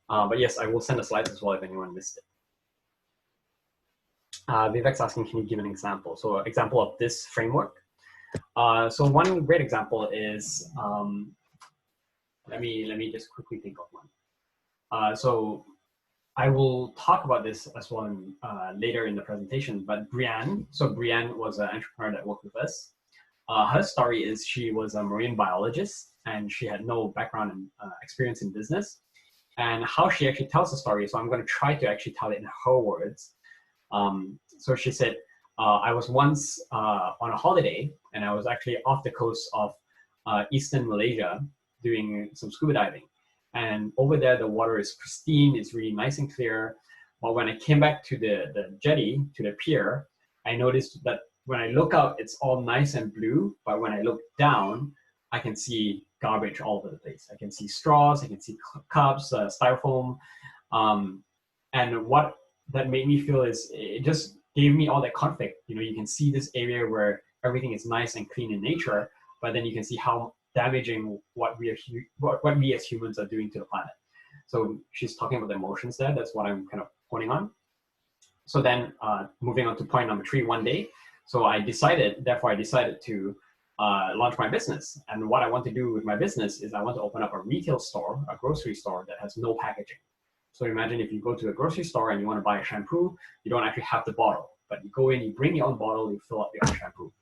But yes, I will send the slides as well if anyone missed it. Vivek's asking, can you give an example? So an example of this framework. So one great example is, let me just quickly think of one. So I will talk about this as well later in the presentation, but Brianne, so Brianne was an entrepreneur that worked with us. Her story is she was a marine biologist and she had no background and experience in business. And how she actually tells the story, so I'm going to try to actually tell it in her words. So she said, I was once on a holiday and I was actually off the coast of eastern Malaysia doing some scuba diving. And over there, the water is pristine, it's really nice and clear. But when I came back to the jetty, to the pier, I noticed that when I look out, it's all nice and blue. But when I look down, I can see garbage all over the place. I can see straws, I can see cups, styrofoam. And what that made me feel is it just gave me all that conflict. You know, you can see this area where everything is nice and clean in nature, but then you can see how damaging what we as humans are doing to the planet. So she's talking about the emotions there. That's what I'm kind of pointing on. So then moving on to point number 3, one day. So therefore I decided to launch my business. And what I want to do with my business is I want to open up a retail store, a grocery store that has no packaging. So imagine if you go to a grocery store and you want to buy a shampoo, you don't actually have the bottle, but you go in, you bring your own bottle, you fill up your own shampoo.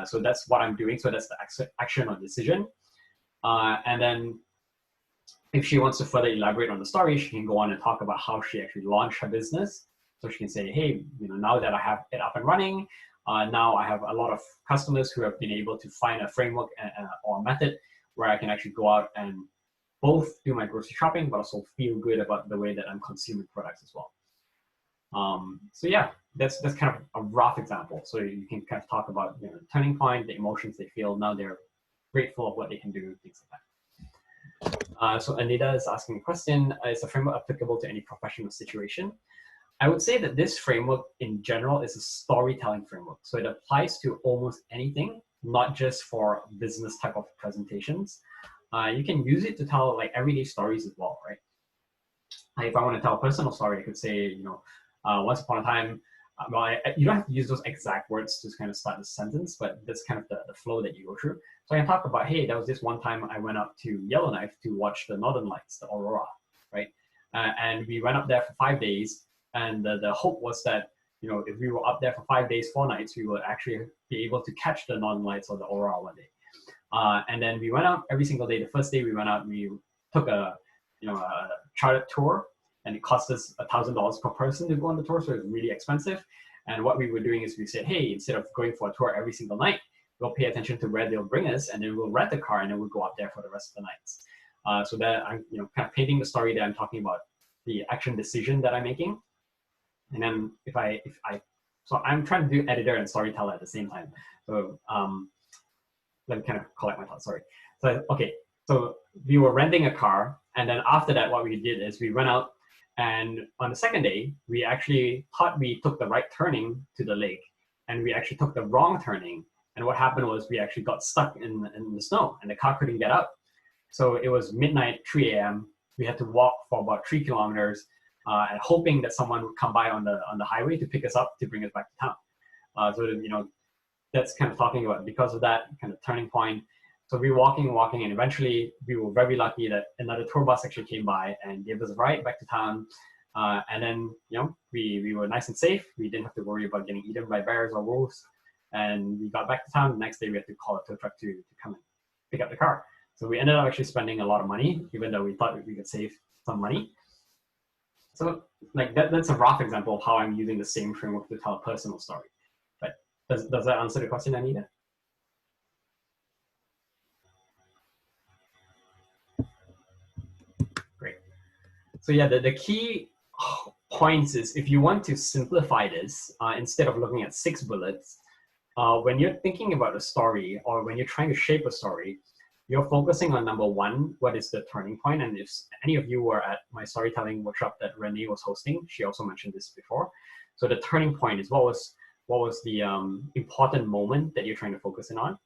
So that's what I'm doing. So that's the action or decision. And then if she wants to further elaborate on the story, she can go on and talk about how she actually launched her business. So she can say, hey, you know, now that I have it up and running, now I have a lot of customers who have been able to find a framework or a method where I can actually go out and both do my grocery shopping, but also feel good about the way that I'm consuming products as well. So yeah, that's kind of a rough example. So you can kind of talk about, you know, the turning point, the emotions they feel. Now they're grateful of what they can do, things like that. So Anita is asking a question, is the framework applicable to any professional situation? I would say that this framework in general is a storytelling framework. So it applies to almost anything, not just for business type of presentations. You can use it to tell like everyday stories as well, right? If I want to tell a personal story, I could say, you know, once upon a time, well, you don't have to use those exact words to kind of start the sentence, but that's kind of the flow that you go through. So I can talk about, hey, there was this one time I went up to Yellowknife to watch the Northern Lights, the aurora, right? And we went up there for 5 days, and the hope was that, you know, if we were up there for 5 days, 4 nights, we would actually be able to catch the Northern Lights or the aurora one day. And then we went out every single day. The first day we went out, we took a chartered tour, and it cost us $1,000 per person to go on the tour, so it was really expensive. And what we were doing is we said, hey, instead of going for a tour every single night, we'll pay attention to where they'll bring us, and then we'll rent the car, and then we'll go up there for the rest of the nights. So that I'm, you know, kind of painting the story that I'm talking about, the action decision that I'm making. And then so I'm trying to do editor and storyteller at the same time. So let me kind of collect my thoughts, sorry. So, okay, so we were renting a car, and then after that, what we did is we went out, and on the second day, we actually thought we took the right turning to the lake, and we actually took the wrong turning. And what happened was we actually got stuck in the snow, and the car couldn't get up. So it was midnight, 3 a.m. We had to walk for about 3 kilometers, and hoping that someone would come by on the highway to pick us up to bring us back to town. So you know, that's kind of talking about, because of that kind of turning point. So we were walking, and eventually we were very lucky that another tour bus actually came by and gave us a ride back to town. And then, you know, we were nice and safe. We didn't have to worry about getting eaten by bears or wolves. And we got back to town. The next day we had to call a tow truck to come and pick up the car. So we ended up actually spending a lot of money, even though we thought we could save some money. So like that's a rough example of how I'm using the same framework to tell a personal story. But does that answer the question, Anita? Great. So yeah, the key points is, if you want to simplify this, instead of looking at 6 bullets, when you're thinking about a story, or when you're trying to shape a story, you're focusing on number 1, what is the turning point? And if any of you were at my storytelling workshop that Renee was hosting, she also mentioned this before. So the turning point is what was the important moment that you're trying to focus in on.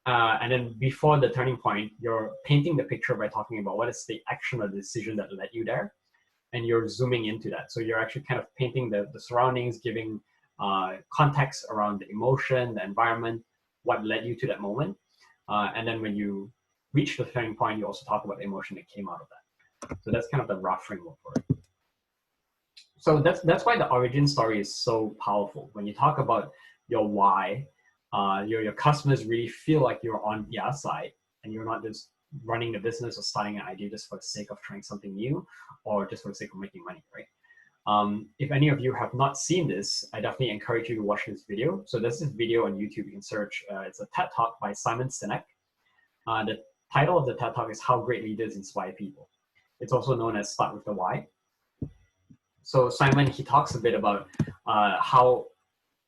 And then before the turning point, you're painting the picture by talking about what is the action or the decision that led you there. And you're zooming into that. So you're actually kind of painting the surroundings, giving context around the emotion, the environment, what led you to that moment. And then when you reach the turning point, you also talk about the emotion that came out of that. So that's kind of the rough framework for it. So that's why the origin story is so powerful. When you talk about your why, your customers really feel like you're on their side and you're not just running the business or starting an idea just for the sake of trying something new or just for the sake of making money, right? If any of you have not seen this, I definitely encourage you to watch this video. So there's this video on YouTube you can search. It's a TED Talk by Simon Sinek. The title of the TED Talk is How Great Leaders Inspire People. It's also known as Start with the Why. So Simon, he talks a bit about how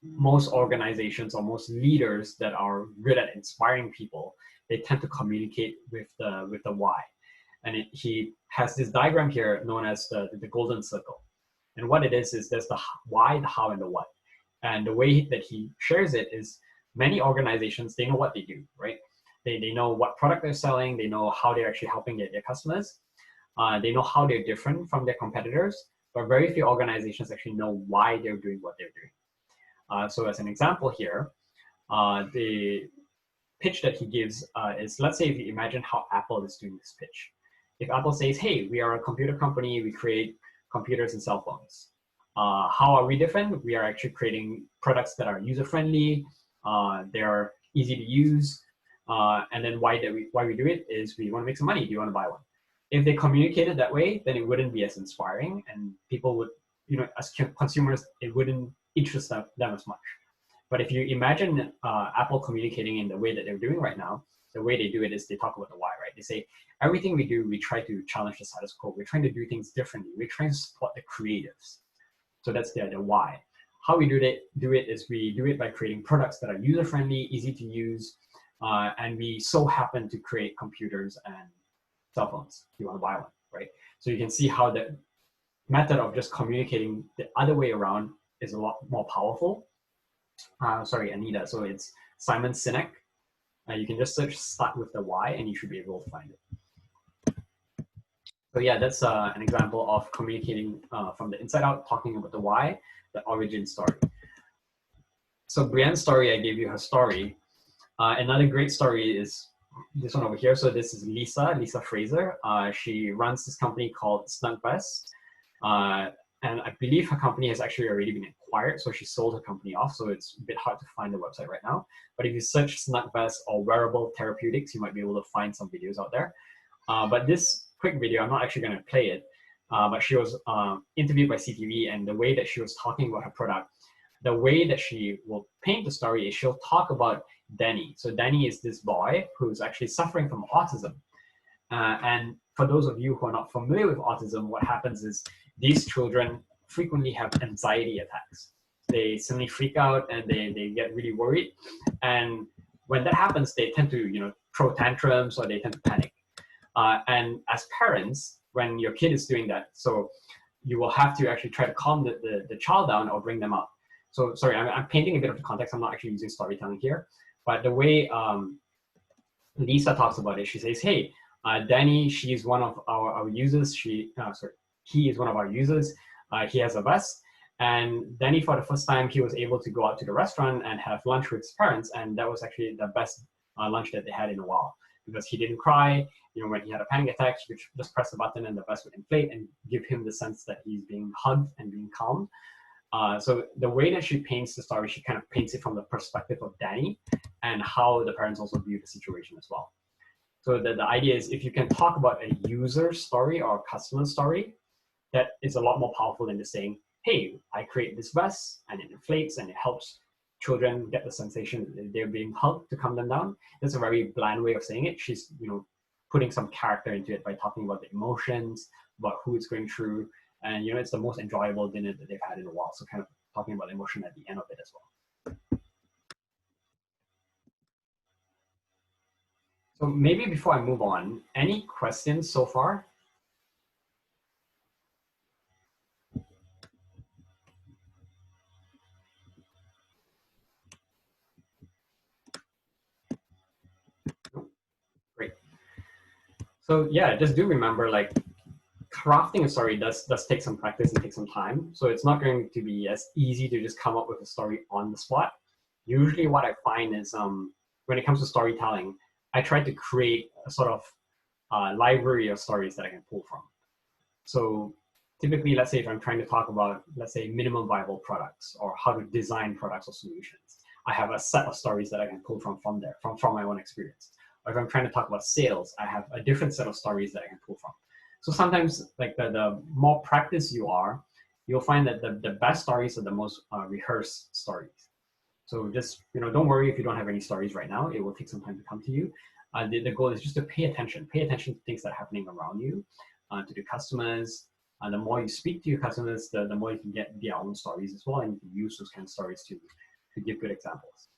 most organizations or most leaders that are good at inspiring people, they tend to communicate with the why. And he has this diagram here known as the golden circle. And what it is there's the why, the how, and the what. And the way that he shares it is many organizations, they know what they do, right? They know what product they're selling. They know how they're actually helping their customers. They know how they're different from their competitors, but very few organizations actually know why they're doing what they're doing. So as an example here, the pitch that he gives is, let's say if you imagine how Apple is doing this pitch. If Apple says, hey, we are a computer company, we create computers and cell phones. How are we different? We are actually creating products that are user-friendly, they're easy to use, and then why we do it is we want to make some money. Do you want to buy one? If they communicated that way, then it wouldn't be as inspiring, and people would, as consumers, it wouldn't interest them as much. But if you imagine Apple communicating in the way that they're doing right now, the way they do it is they talk about the why, right? They say, everything we do, we try to challenge the status quo. We're trying to do things differently. We're trying to support the creatives. So that's the why. How we do it is we do it by creating products that are user-friendly, easy to use, and we so happen to create computers and cell phones. You want to buy one, right? So you can see how the method of just communicating the other way around is a lot more powerful. Sorry, Anita. So it's Simon Sinek. You can just search start with the why and you should be able to find it. So yeah, that's an example of communicating from the inside out, talking about the why, the origin story. So Brienne's story, I gave you her story. Another great story is this one over here. So this is Lisa Fraser. She runs this company called SnugVest. And I believe her company has actually already been acquired, so she sold her company off, so it's a bit hard to find the website right now. But if you search SnugVest or wearable therapeutics, you might be able to find some videos out there. But this quick video, I'm not actually going to play it, but she was interviewed by CTV, and the way that she was talking about her product, the way that she will paint the story is she'll talk about Danny. So Danny is this boy who's actually suffering from autism. And for those of you who are not familiar with autism, what happens is these children frequently have anxiety attacks. They suddenly freak out and they get really worried. And when that happens, they tend to throw tantrums or they tend to panic. And as parents, when your kid is doing that, so you will have to actually try to calm the child down or bring them up. So sorry, I'm painting a bit of the context. I'm not actually using storytelling here. But the way Lisa talks about it, she says, hey, Danny, she's one of our users. He is one of our users. He has a vest. And Danny, for the first time, he was able to go out to the restaurant and have lunch with his parents. And that was actually the best lunch that they had in a while, because he didn't cry. When he had a panic attack, he could just press the button and the vest would inflate and give him the sense that he's being hugged and being calmed. So the way that she paints the story, she kind of paints it from the perspective of Danny and how the parents also view the situation as well. So the idea is, if you can talk about a user story or a customer story, that is a lot more powerful than just saying, hey, I create this vest and it inflates and it helps children get the sensation that they're being hugged to calm them down. That's a very bland way of saying it. She's putting some character into it by talking about the emotions, about who it's going through. And it's the most enjoyable dinner that they've had in a while. So kind of talking about emotion at the end of it as well. So maybe before I move on, any questions so far? So yeah, just do remember, like, crafting a story does take some practice and take some time. So it's not going to be as easy to just come up with a story on the spot. Usually what I find is when it comes to storytelling, I try to create a sort of library of stories that I can pull from. So typically, let's say if I'm trying to talk about, let's say, minimum viable products or how to design products or solutions, I have a set of stories that I can pull from there, from my own experience. Or if I'm trying to talk about sales, I have a different set of stories that I can pull from. So sometimes, like, the more practice you are, you'll find that the best stories are the most rehearsed stories. So just, don't worry if you don't have any stories right now. It will take some time to come to you. The goal is just to pay attention to things that are happening around you, to the customers. The more you speak to your customers, the more you can get their own stories as well, and you can use those kind of stories to give good examples.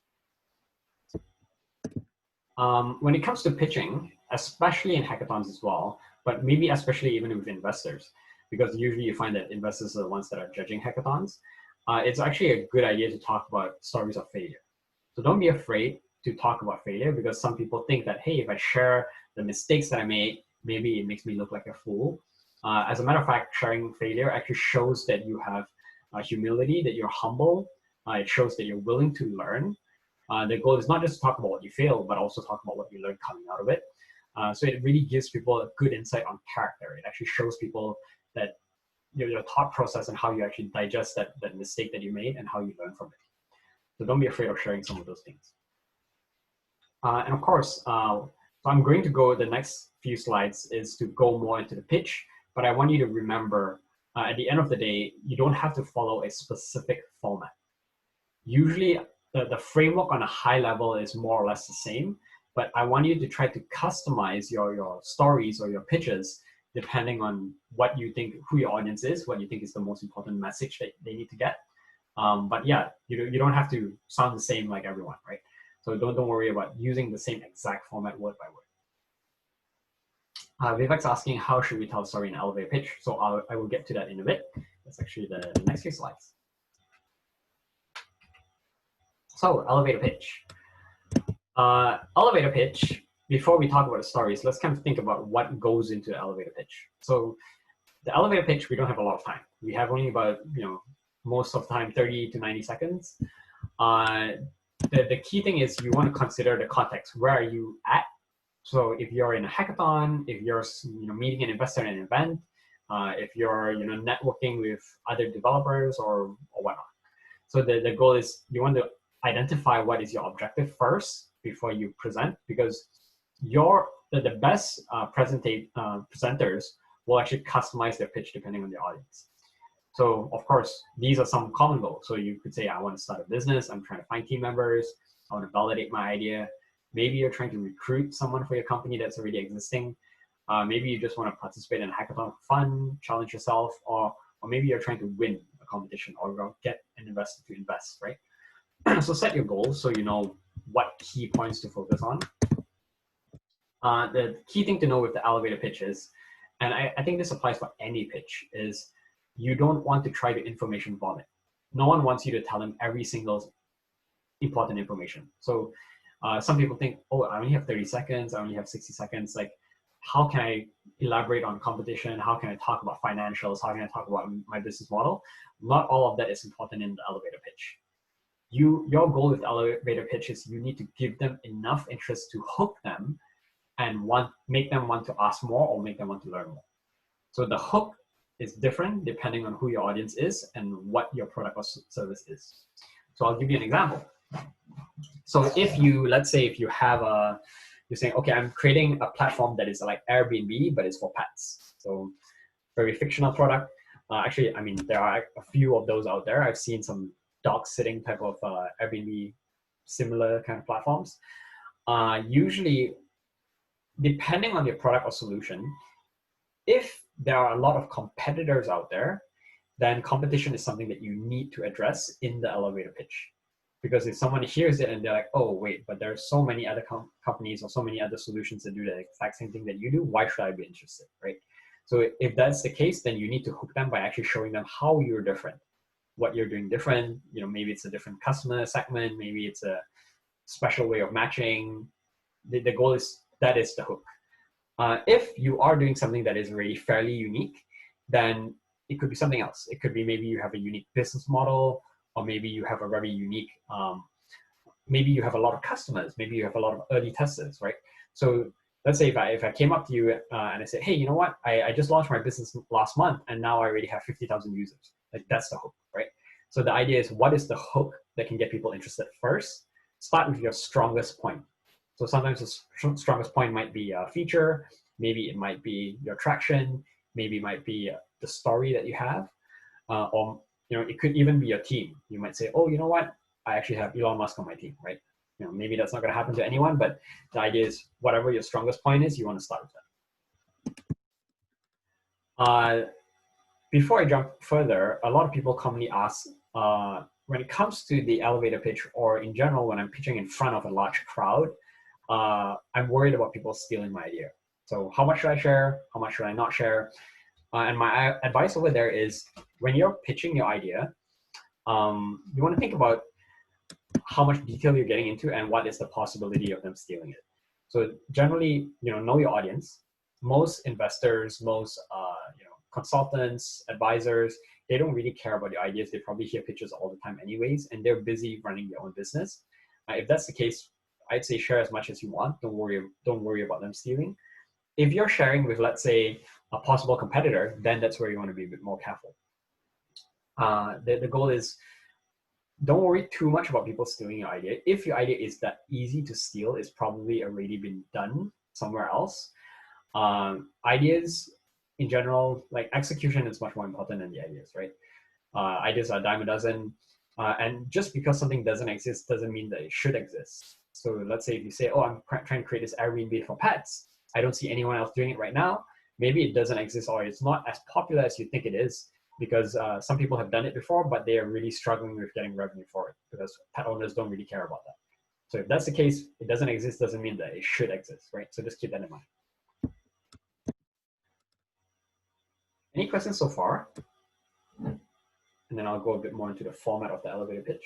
When it comes to pitching, especially in hackathons as well, but maybe especially even with investors, because usually you find that investors are the ones that are judging hackathons, it's actually a good idea to talk about stories of failure. So don't be afraid to talk about failure, because some people think that, hey, if I share the mistakes that I made, maybe it makes me look like a fool. As a matter of fact, sharing failure actually shows that you have humility, that you're humble. It shows that you're willing to learn. The goal is not just to talk about what you failed, but also talk about what you learned coming out of it. So it really gives people a good insight on character. It actually shows people that your thought process and how you actually digest that mistake that you made and how you learn from it. So don't be afraid of sharing some of those things. And of course, so I'm going to go, the next few slides is to go more into the pitch, but I want you to remember, at the end of the day, you don't have to follow a specific format. Usually, the framework on a high level is more or less the same, but I want you to try to customize your stories or your pitches depending on what you think, who your audience is, what you think is the most important message that they need to get. But yeah, you don't have to sound the same like everyone, right? So don't worry about using the same exact format word by word. Vivek's asking, how should we tell a story in an elevator pitch? So I will get to that in a bit. That's actually the next few slides. So elevator pitch. Elevator pitch, before we talk about the stories, let's kind of think about what goes into the elevator pitch. So the elevator pitch, we don't have a lot of time. We have only about, most of the time, 30 to 90 seconds. The key thing is you want to consider the context. Where are you at? So if you're in a hackathon, if you're meeting an investor in an event, if you're networking with other developers or whatnot. So the goal is you want to identify what is your objective first before you present, because the best presenters will actually customize their pitch depending on the audience. So of course, these are some common goals. So you could say, I want to start a business. I'm trying to find team members. I want to validate my idea. Maybe you're trying to recruit someone for your company that's already existing. Maybe you just want to participate in a hackathon for fun, challenge yourself, or maybe you're trying to win a competition or get an investor to invest, right? So set your goals so you know what key points to focus on. The key thing to know with the elevator pitch is, and I think this applies for any pitch, is you don't want to try to information vomit. No one wants you to tell them every single important information. So some people think, oh, I only have 30 seconds, I only have 60 seconds. Like, how can I elaborate on competition? How can I talk about financials? How can I talk about my business model? Not all of that is important in the elevator pitch. Your goal with the elevator pitch is you need to give them enough interest to hook them and make them want to ask more or make them want to learn more. So the hook is different depending on who your audience is and what your product or service is. So I'll give you an example. So let's say if you have you're saying, okay, I'm creating a platform that is like Airbnb, but it's for pets. So very fictional product. Actually, I mean, there are a few of those out there. I've seen some dog sitting type of Airbnb similar kind of platforms. Usually, depending on your product or solution, if there are a lot of competitors out there, then competition is something that you need to address in the elevator pitch. Because if someone hears it and they're like, oh, wait, but there are so many other companies or so many other solutions that do the exact same thing that you do, why should I be interested, right? So if that's the case, then you need to hook them by actually showing them how you're different, what you're doing different. Maybe it's a different customer segment, maybe it's a special way of matching. The goal is, that is the hook. If you are doing something that is really fairly unique, then it could be something else. It could be maybe you have a unique business model, or maybe you have a very unique, maybe you have a lot of customers, maybe you have a lot of early testers, right? So let's say if I came up to you and I said, hey, you know what? I just launched my business last month and now I already have 50,000 users. Like that's the hook, right? So the idea is, what is the hook that can get people interested first? Start with your strongest point. So sometimes the strongest point might be a feature, maybe it might be your traction, maybe it might be the story that you have, or it could even be your team. You might say, oh, you know what? I actually have Elon Musk on my team, right? Maybe that's not going to happen to anyone, but the idea is whatever your strongest point is, you want to start with that. Before I jump further, a lot of people commonly ask, when it comes to the elevator pitch, or in general, when I'm pitching in front of a large crowd, I'm worried about people stealing my idea. So how much should I share? How much should I not share? And my advice over there is, when you're pitching your idea, you want to think about how much detail you're getting into and what is the possibility of them stealing it. So generally, know your audience. Most investors, most consultants, advisors, they don't really care about your ideas. They probably hear pitches all the time anyways, and they're busy running their own business. If that's the case, I'd say share as much as you want. Don't worry about them stealing. If you're sharing with, let's say, a possible competitor, then that's where you want to be a bit more careful. The goal is, don't worry too much about people stealing your idea. If your idea is that easy to steal, it's probably already been done somewhere else. Ideas in general, like execution is much more important than the ideas, right? Ideas are a dime a dozen. And just because something doesn't exist doesn't mean that it should exist. So let's say if you say, oh, I'm trying to create this Airbnb for pets. I don't see anyone else doing it right now. Maybe it doesn't exist, or it's not as popular as you think it is, because some people have done it before, but they are really struggling with getting revenue for it because pet owners don't really care about that. So if that's the case, it doesn't exist doesn't mean that it should exist, right? So just keep that in mind. Any questions so far? And then I'll go a bit more into the format of the elevator pitch.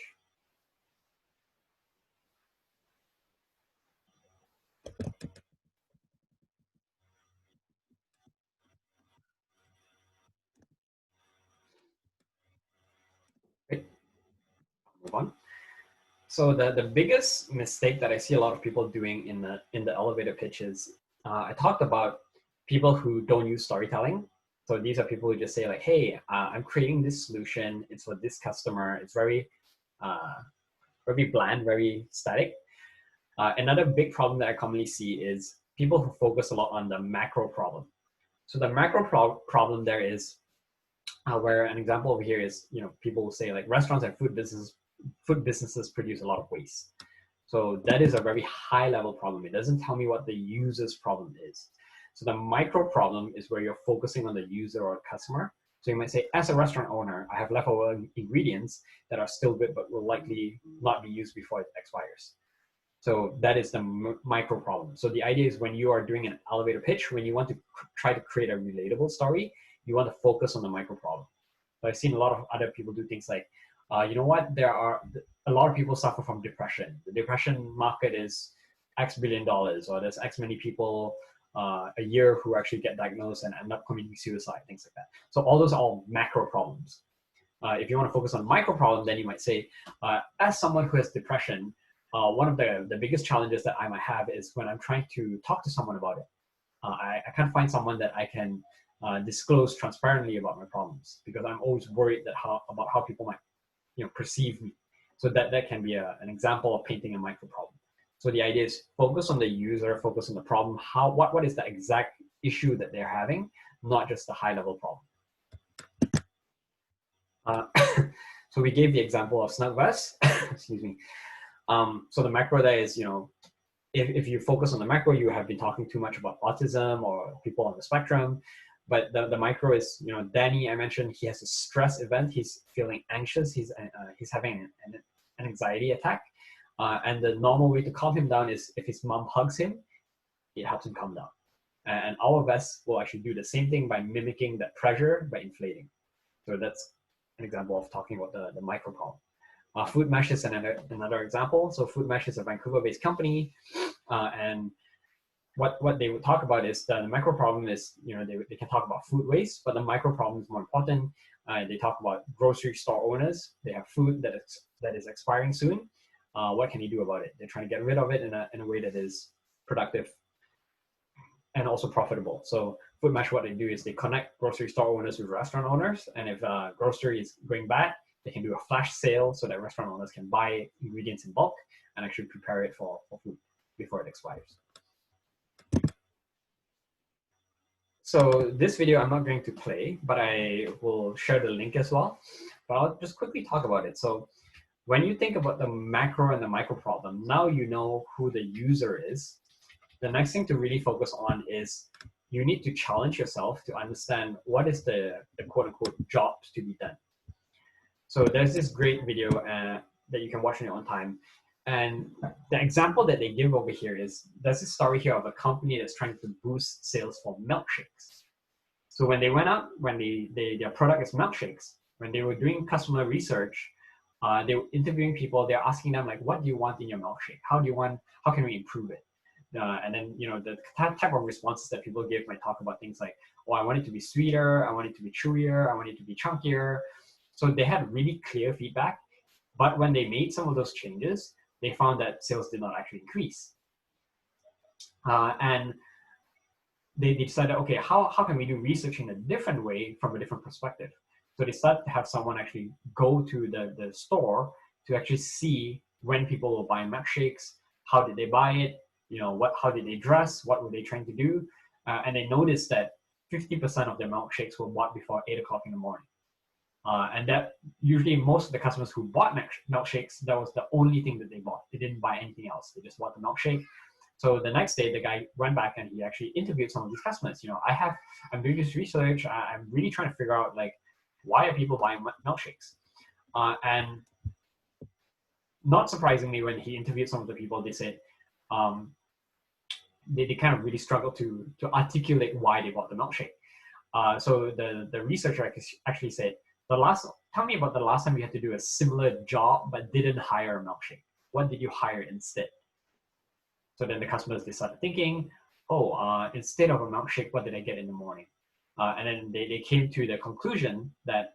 Great. Move on. So the biggest mistake that I see a lot of people doing in the elevator pitch is, I talked about people who don't use storytelling. So these are people who just say like, hey, I'm creating this solution. It's for this customer. It's very bland, very static. Another big problem that I commonly see is people who focus a lot on the macro problem. So the macro problem there is, where an example over here is, people will say like restaurants and food businesses produce a lot of waste. So that is a very high level problem. It doesn't tell me what the user's problem is. So the micro problem is where you're focusing on the user or customer. So you might say, as a restaurant owner, I have leftover ingredients that are still good, but will likely not be used before it expires. So that is the micro problem. So the idea is, when you are doing an elevator pitch, when you want to try to create a relatable story, you want to focus on the micro problem. So I've seen a lot of other people do things like, you know what, there are a lot of people suffer from depression. The depression market is X billion dollars, or there's X many people a year who actually get diagnosed and end up committing suicide, things like that. So all those are all macro problems. If you want to focus on micro problem, then you might say, as someone who has depression, one of the biggest challenges that I might have is when I'm trying to talk to someone about it. I can't find someone that I can disclose transparently about my problems, because I'm always worried about how people might perceive me. So that can be an example of painting a micro problem. So the idea is, focus on the user, focus on the problem. What is the exact issue that they're having, not just the high level problem. So we gave the example of snug vest. Excuse me. So the macro there is, if you focus on the macro, you have been talking too much about autism or people on the spectrum. But the micro is, Danny, I mentioned, he has a stress event. He's feeling anxious. He's having an anxiety attack. And the normal way to calm him down is if his mom hugs him, it helps him calm down. And our vest will actually do the same thing by mimicking that pressure by inflating. So that's an example of talking about the micro problem. Food Mesh is another example. So Food Mesh is a Vancouver-based company, and what they would talk about is the micro problem is, they can talk about food waste, but the micro problem is more important. They talk about grocery store owners. They have food that is expiring soon. What can you do about it? They're trying to get rid of it in a way that is productive and also profitable. So Food Mesh, what they do is they connect grocery store owners with restaurant owners, and if grocery is going bad, they can do a flash sale so that restaurant owners can buy ingredients in bulk and actually prepare it for food before it expires. So this video I'm not going to play, but I will share the link as well. But I'll just quickly talk about it. So when you think about the macro and the micro problem, now you know who the user is. The next thing to really focus on is you need to challenge yourself to understand what is the quote unquote jobs to be done. So there's this great video that you can watch in your own time. And the example that they give over here is, there's this story here of a company that's trying to boost sales for milkshakes. So when they went out, when their product is milkshakes, when they were doing customer research, they were interviewing people, they're asking them like, what do you want in your milkshake? How can we improve it? And then, the type of responses that people give might talk about things like, oh, I want it to be sweeter, I want it to be chewier, I want it to be chunkier. So they had really clear feedback, but when they made some of those changes, they found that sales did not actually increase. And they decided, okay, how can we do research in a different way from a different perspective? So they started to have someone actually go to the store to actually see when people were buying milkshakes, how did they buy it, how did they dress, what were they trying to do? And they noticed that 50% of their milkshakes were bought before 8 o'clock in the morning. And that usually most of the customers who bought milkshakes, that was the only thing that they bought. They didn't buy anything else. They just bought the milkshake. So the next day, the guy went back and he actually interviewed some of these customers. I'm doing this research. I'm really trying to figure out, like, why are people buying milkshakes? And not surprisingly, when he interviewed some of the people, they said they kind of really struggled to articulate why they bought the milkshake. So the researcher actually said, tell me about the last time you had to do a similar job but didn't hire a milkshake. What did you hire instead? So then the customers, they started thinking, instead of a milkshake, what did I get in the morning? And then they came to the conclusion that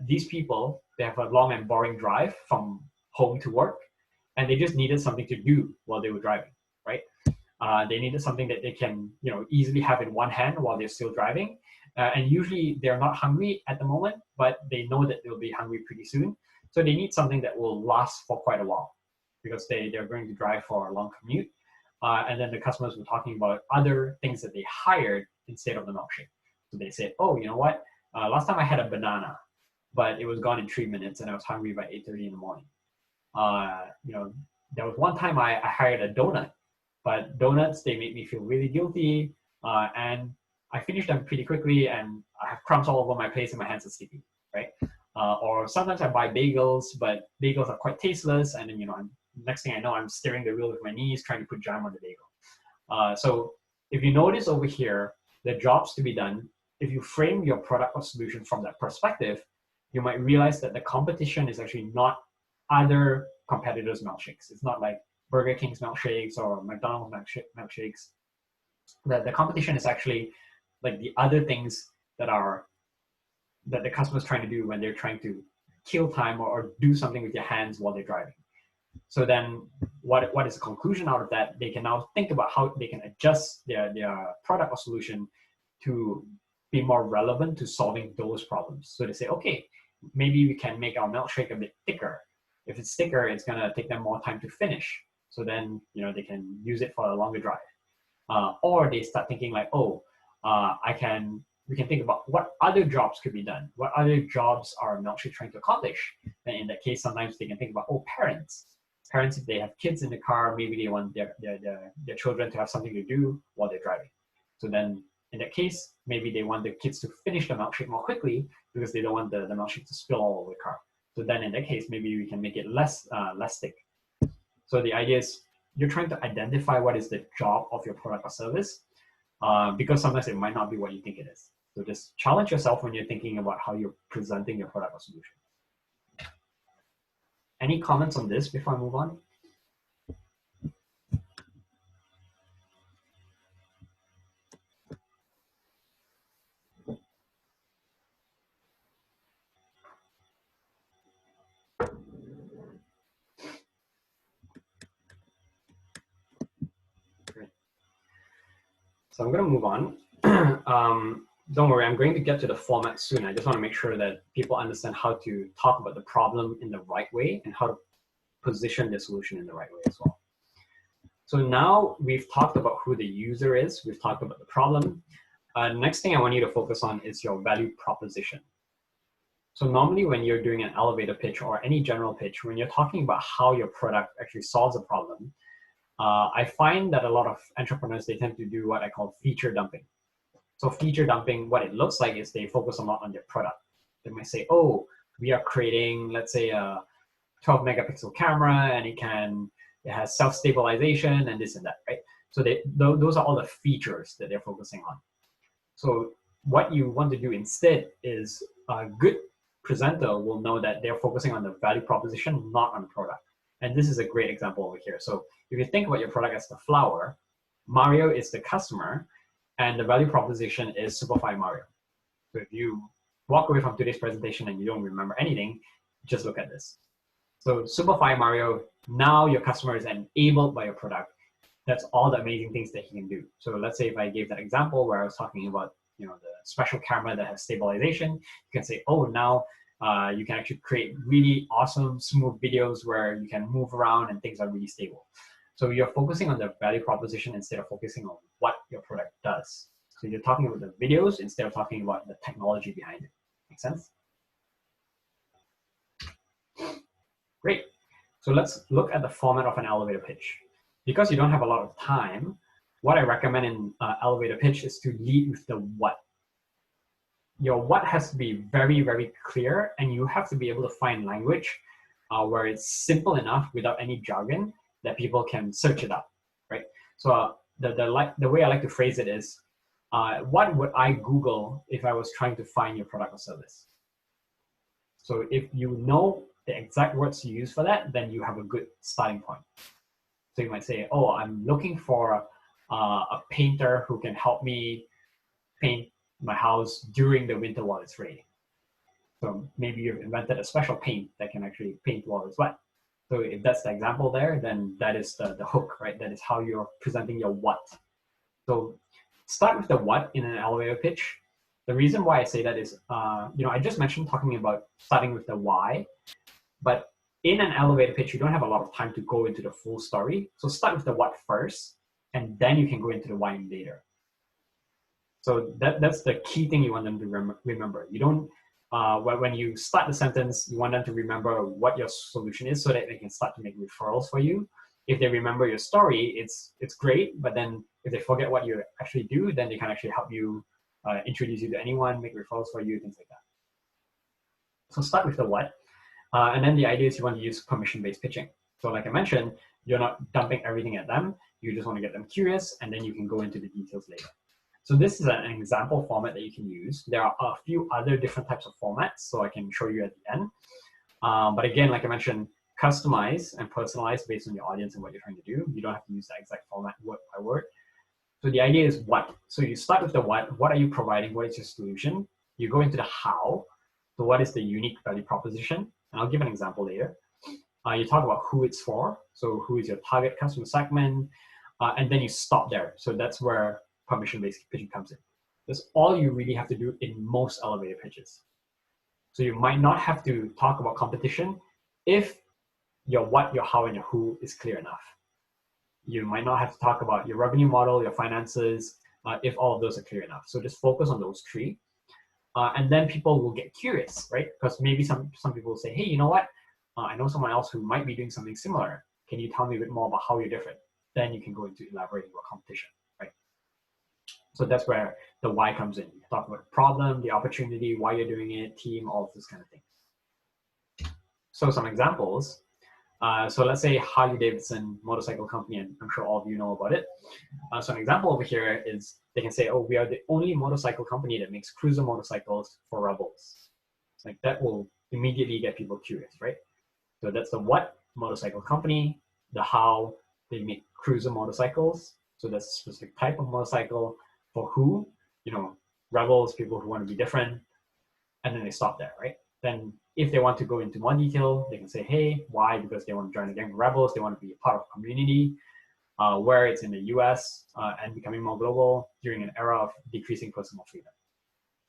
these people, they have a long and boring drive from home to work, and they just needed something to do while they were driving, right? They needed something that they can easily have in one hand while they're still driving. And usually they're not hungry at the moment, but they know that they'll be hungry pretty soon. So they need something that will last for quite a while because they're going to drive for a long commute. And then the customers were talking about other things that they hired instead of the milkshake. So they said, oh, you know what? Last time I had a banana, but it was gone in 3 minutes and I was hungry by 8:30 in the morning. There was one time I hired a donut, but donuts, they made me feel really guilty. And I finished them pretty quickly and I have crumbs all over my place and my hands are sticky, right? Or sometimes I buy bagels, but bagels are quite tasteless. And then, next thing I know, I'm steering the wheel with my knees trying to put jam on the bagel. So if you notice over here, the jobs to be done, if you frame your product or solution from that perspective, you might realize that the competition is actually not other competitors' milkshakes. It's not like Burger King's milkshakes or McDonald's milkshakes. The competition is actually like the other things that the customer's trying to do when they're trying to kill time or do something with their hands while they're driving. So then what is the conclusion out of that? They can now think about how they can adjust their product or solution to be more relevant to solving those problems. So they say, okay, maybe we can make our milkshake a bit thicker. If it's thicker, it's gonna take them more time to finish. So then, they can use it for a longer drive. Or they start thinking like, we can think about what other jobs could be done. What other jobs are milkshake trying to accomplish? And in that case, sometimes they can think about, parents. Parents, if they have kids in the car, maybe they want their children to have something to do while they're driving. So then in that case, maybe they want the kids to finish the milkshake more quickly because they don't want the milkshake to spill all over the car. So then in that case, maybe we can make it less thick. So the idea is you're trying to identify what is the job of your product or service, because sometimes it might not be what you think it is. So just challenge yourself when you're thinking about how you're presenting your product or solution. Any comments on this before I move on? So I'm going to move on. Don't worry, I'm going to get to the format soon. I just want to make sure that people understand how to talk about the problem in the right way and how to position the solution in the right way as well. So now we've talked about who the user is. We've talked about the problem. Next thing I want you to focus on is your value proposition. So normally when you're doing an elevator pitch or any general pitch, when you're talking about how your product actually solves a problem, I find that a lot of entrepreneurs, they tend to do what I call feature dumping. So feature dumping, what it looks like is they focus a lot on their product. They might say, oh, we are creating, let's say, a 12 megapixel camera, and it has self-stabilization and this and that, right? So those are all the features that they're focusing on. So what you want to do instead is a good presenter will know that they're focusing on the value proposition, not on the product. And this is a great example over here. So if you think about your product as the flower, Mario is the customer, and the value proposition is Superfly Mario. So if you walk away from today's presentation and you don't remember anything, just look at this. So Superfly Mario, now your customer is enabled by your product. That's all the amazing things that he can do. So let's say if I gave that example where I was talking about, the special camera that has stabilization, you can say, oh, now you can actually create really awesome, smooth videos where you can move around and things are really stable. So you're focusing on the value proposition instead of focusing on what your product does. So you're talking about the videos instead of talking about the technology behind it. Make sense? Great. So let's look at the format of an elevator pitch. Because you don't have a lot of time, what I recommend in elevator pitch is to lead with the what. Your what has to be very, very clear, and you have to be able to find language where it's simple enough without any jargon that people can search it up, right? So the way I like to phrase it is, what would I Google if I was trying to find your product or service? So if you know the exact words to use for that, then you have a good starting point. So you might say, oh, I'm looking for a painter who can help me paint my house during the winter while it's raining. So maybe you've invented a special paint that can actually paint while it's wet. So if that's the example there, then that is the hook, right? That is how you're presenting your what. So start with the what in an elevator pitch. The reason why I say that is, I just mentioned talking about starting with the why, but in an elevator pitch, you don't have a lot of time to go into the full story. So start with the what first, and then you can go into the why later. So that's the key thing you want them to remember. You don't, when you start the sentence, you want them to remember what your solution is so that they can start to make referrals for you. If they remember your story, it's great, but then if they forget what you actually do, then they can actually help you introduce you to anyone, make referrals for you, things like that. So start with the what. And then the idea is you want to use permission-based pitching. So like I mentioned, you're not dumping everything at them. You just want to get them curious, and then you can go into the details later. So this is an example format that you can use. There are a few other different types of formats, so I can show you at the end. But again, like I mentioned, customize and personalize based on your audience and what you're trying to do. You don't have to use that exact format word by word. So the idea is what. So you start with the what. What are you providing? What is your solution? You go into the how. So what is the unique value proposition? And I'll give an example later. You talk about who it's for. So who is your target customer segment? And then you stop there. So that's where permission-based pitching comes in. That's all you really have to do in most elevator pitches. So you might not have to talk about competition if your what, your how, and your who is clear enough. You might not have to talk about your revenue model, your finances, if all of those are clear enough. So just focus on those three. And then people will get curious, right? Because maybe some people will say, hey, you know what? I know someone else who might be doing something similar. Can you tell me a bit more about how you're different? Then you can go into elaborating about competition, right? So that's where the why comes in. You talk about the problem, the opportunity, why you're doing it, team, all of this kind of things. So some examples. So let's say Harley-Davidson motorcycle company, and I'm sure all of you know about it. So an example over here is they can say, oh, we are the only motorcycle company that makes cruiser motorcycles for rebels. Like that will immediately get people curious, right? So that's the what, motorcycle company, the how, they make cruiser motorcycles. So that's a specific type of motorcycle. For who, rebels, people who want to be different, and then they stop there, right? Then if they want to go into more detail, they can say, hey, why? Because they want to join a gang of rebels, they want to be a part of a community. where it's in the US and becoming more global during an era of decreasing personal freedom.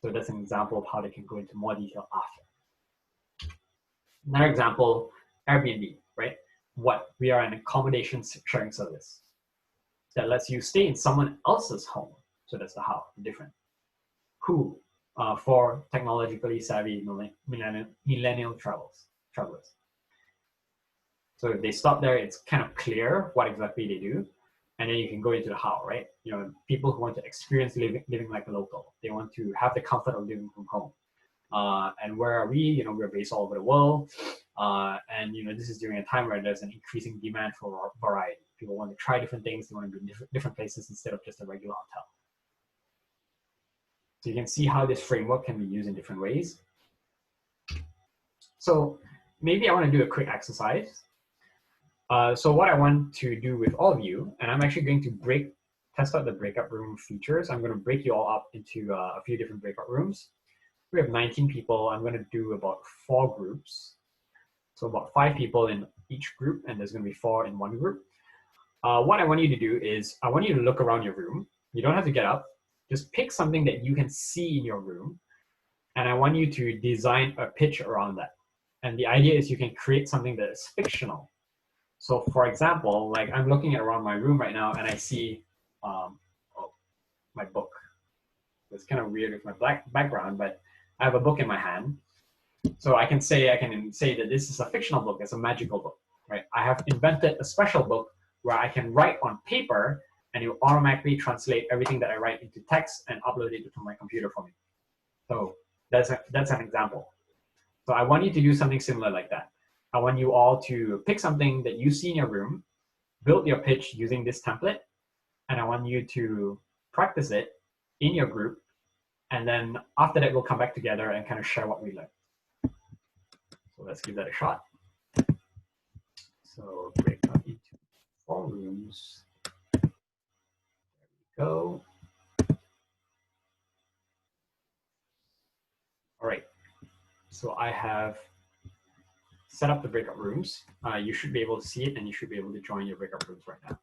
So that's an example of how they can go into more detail after. Another example, Airbnb, right? What we are an accommodation sharing service that lets you stay in someone else's home. So that's the how, different. Who, for technologically savvy millennial travelers. So if they stop there, it's kind of clear what exactly they do. And then you can go into the how, right? You know, people who want to experience living like a local. They want to have the comfort of living from home. And where are we? You know, we're based all over the world. And, you know, this is during a time where there's an increasing demand for variety. People want to try different things. They want to be in different places instead of just a regular hotel. So you can see how this framework can be used in different ways. So maybe I want to do a quick exercise. So what I want to do with all of you, and I'm actually going to test out the breakout room features. I'm going to break you all up into a few different breakout rooms. We have 19 people. I'm going to do about 4 groups. So about 5 people in each group, and there's going to be 4 in one group. What I want you to do is I want you to look around your room. You don't have to get up. Just pick something that you can see in your room, and I want you to design a pitch around that. And the idea is you can create something that is fictional. So for example, like I'm looking around my room right now and I see my book. It's kind of weird with my black background, but I have a book in my hand. So I can say that this is a fictional book. It's a magical book, right? I have invented a special book where I can write on paper and it will automatically translate everything that I write into text and upload it to my computer for me. So that's an example. So I want you to do something similar like that. I want you all to pick something that you see in your room, build your pitch using this template, and I want you to practice it in your group. And then after that, we'll come back together and kind of share what we learned. So let's give that a shot. So break up into 4 rooms. There we go. All right. So I have set up the breakout rooms. You should be able to see it and you should be able to join your breakout rooms right now.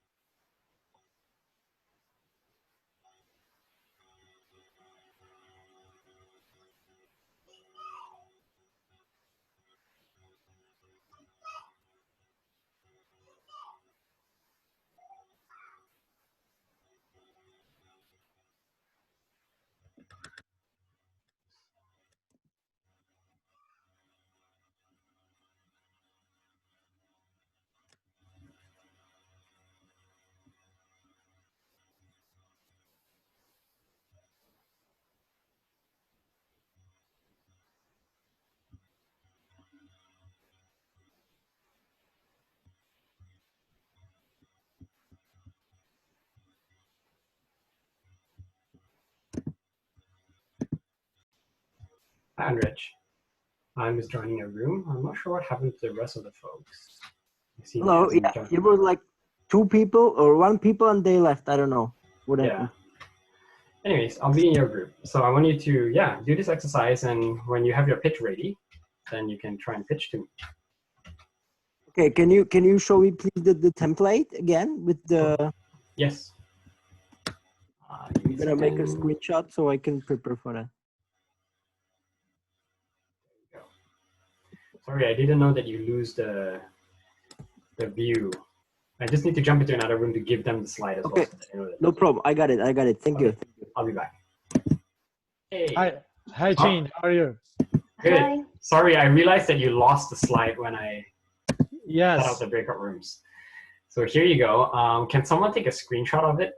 Hi, Andrej. I'm just joining a room. I'm not sure what happened to the rest of the folks. Hello, yeah, it was like 2 people or 1 people and they left. I don't know what happened. Anyways, I'll be in your group. So I want you to, do this exercise, and when you have your pitch ready, then you can try and pitch to me. Okay, can you show me please the template again with the? Yes. I'm gonna make a screenshot so I can prepare for that. There you go. Sorry, I didn't know that you lose the view. I just need to jump into another room to give them the slide as well. So no problem. I got it. Thank you. I'll be back. Hey. Hi, Gene. How are you? Good. Hi. Sorry, I realized that you lost the slide when I set out the breakout rooms. So here you go. Can someone take a screenshot of it?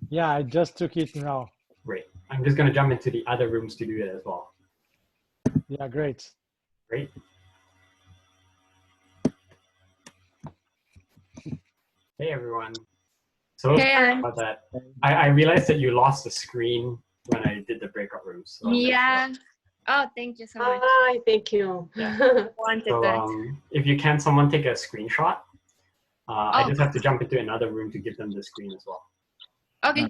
Yeah, I just took it now. Great. I'm just going to jump into the other rooms to do it as well. Yeah, great. Great. Hey, everyone. So sorry about that. I realized that you lost the screen when I did the breakout rooms. So Yeah. Oh, thank you so much. Hi, thank you. Yeah. Wanted So that. if you can, someone take a screenshot. I just have to jump into another room to give them the screen as well. Okay.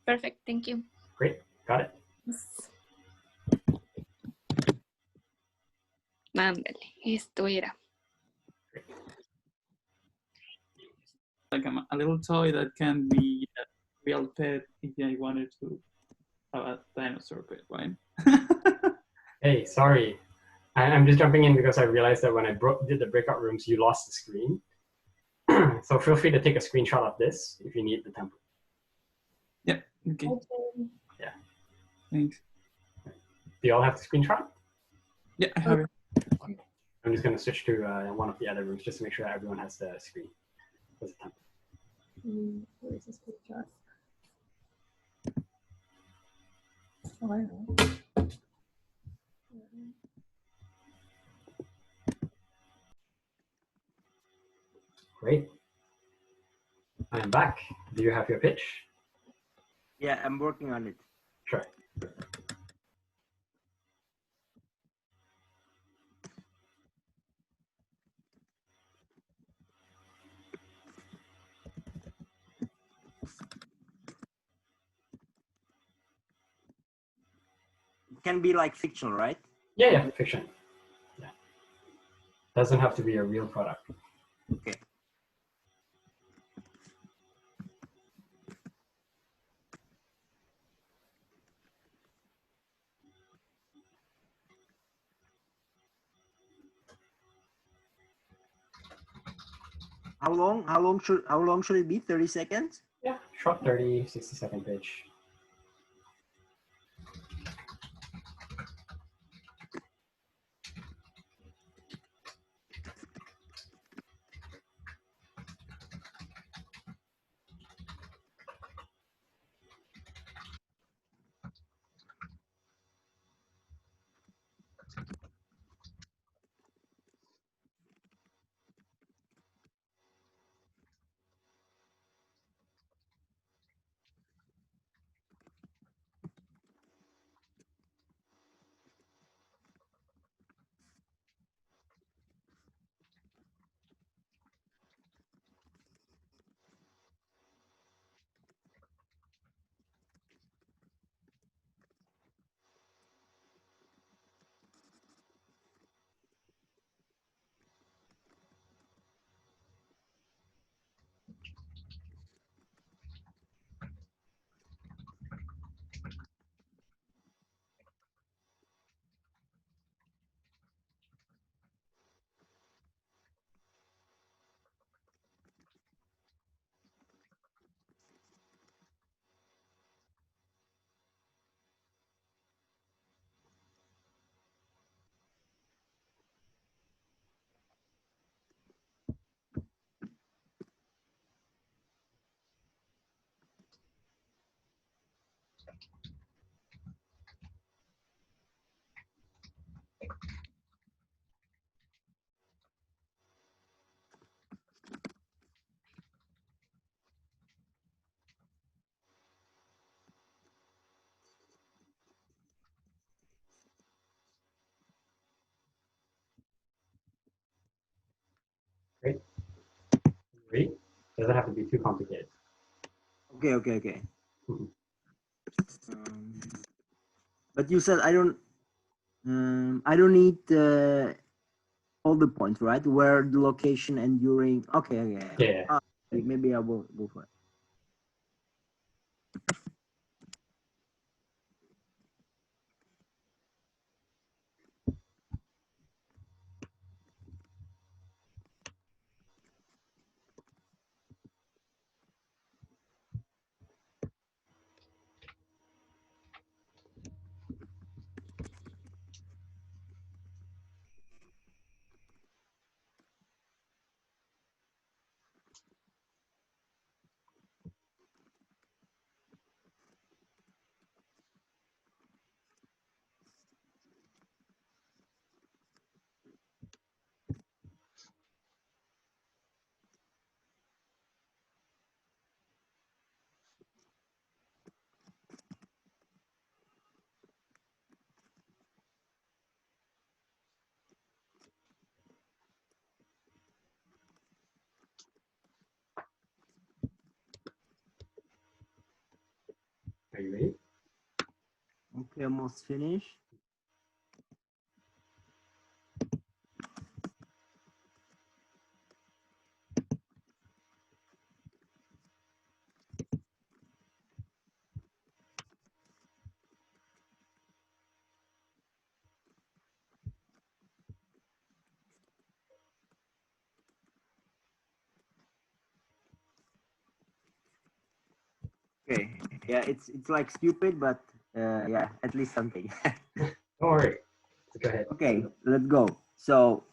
Perfect. Thank you. Great. Got it. Mándale. Esto era. like a little toy that can be a real pet if I wanted to have a dinosaur pet, right? Hey, sorry. I'm just jumping in because I realized that when I did the breakout rooms, you lost the screen. So feel free to take a screenshot of this if you need the template. Yeah, okay. Yeah. Thanks. Do you all have the screenshot? Yeah, I have it. I'm just going to switch to one of the other rooms just to make sure that everyone has the screen. As a template. Where's the screenshot? Oh, I know. Great. I am back. Do you have your pitch? Yeah, I'm working on it. Sure. It can be like fictional, right? Yeah, fiction. Yeah. Doesn't have to be a real product. Okay. How long should it be? 30 seconds? Yeah, short 30, 60-second pitch. Great. Great. Doesn't have to be too complicated. Okay. Mhm. But you said I don't need all the points, right? Where the location and during. Okay. Yeah. Maybe I will go for it. Are you ready? Okay, almost finished. Okay. Yeah, it's like stupid, but yeah, at least something. Don't worry. Go ahead. Okay, let's go. So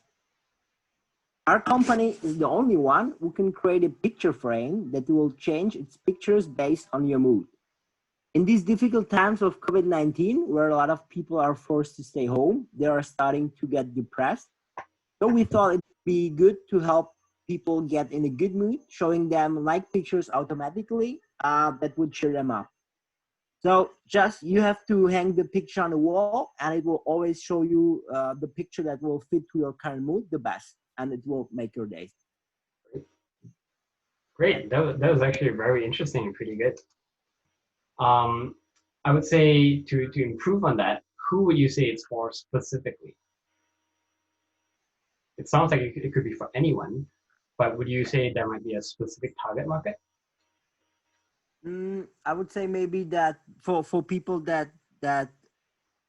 our company is the only one who can create a picture frame that will change its pictures based on your mood. In these difficult times of COVID-19, where a lot of people are forced to stay home, they are starting to get depressed. So we thought it'd be good to help people get in a good mood, showing them like pictures automatically that would cheer them up. So just you have to hang the picture on the wall, and it will always show you the picture that will fit to your current mood the best, and it will make your day. Great. That was actually very interesting and pretty good. I would say to improve on that, who would you say it's for specifically? It sounds like it could be for anyone, but would you say there might be a specific target market? I would say maybe that for people that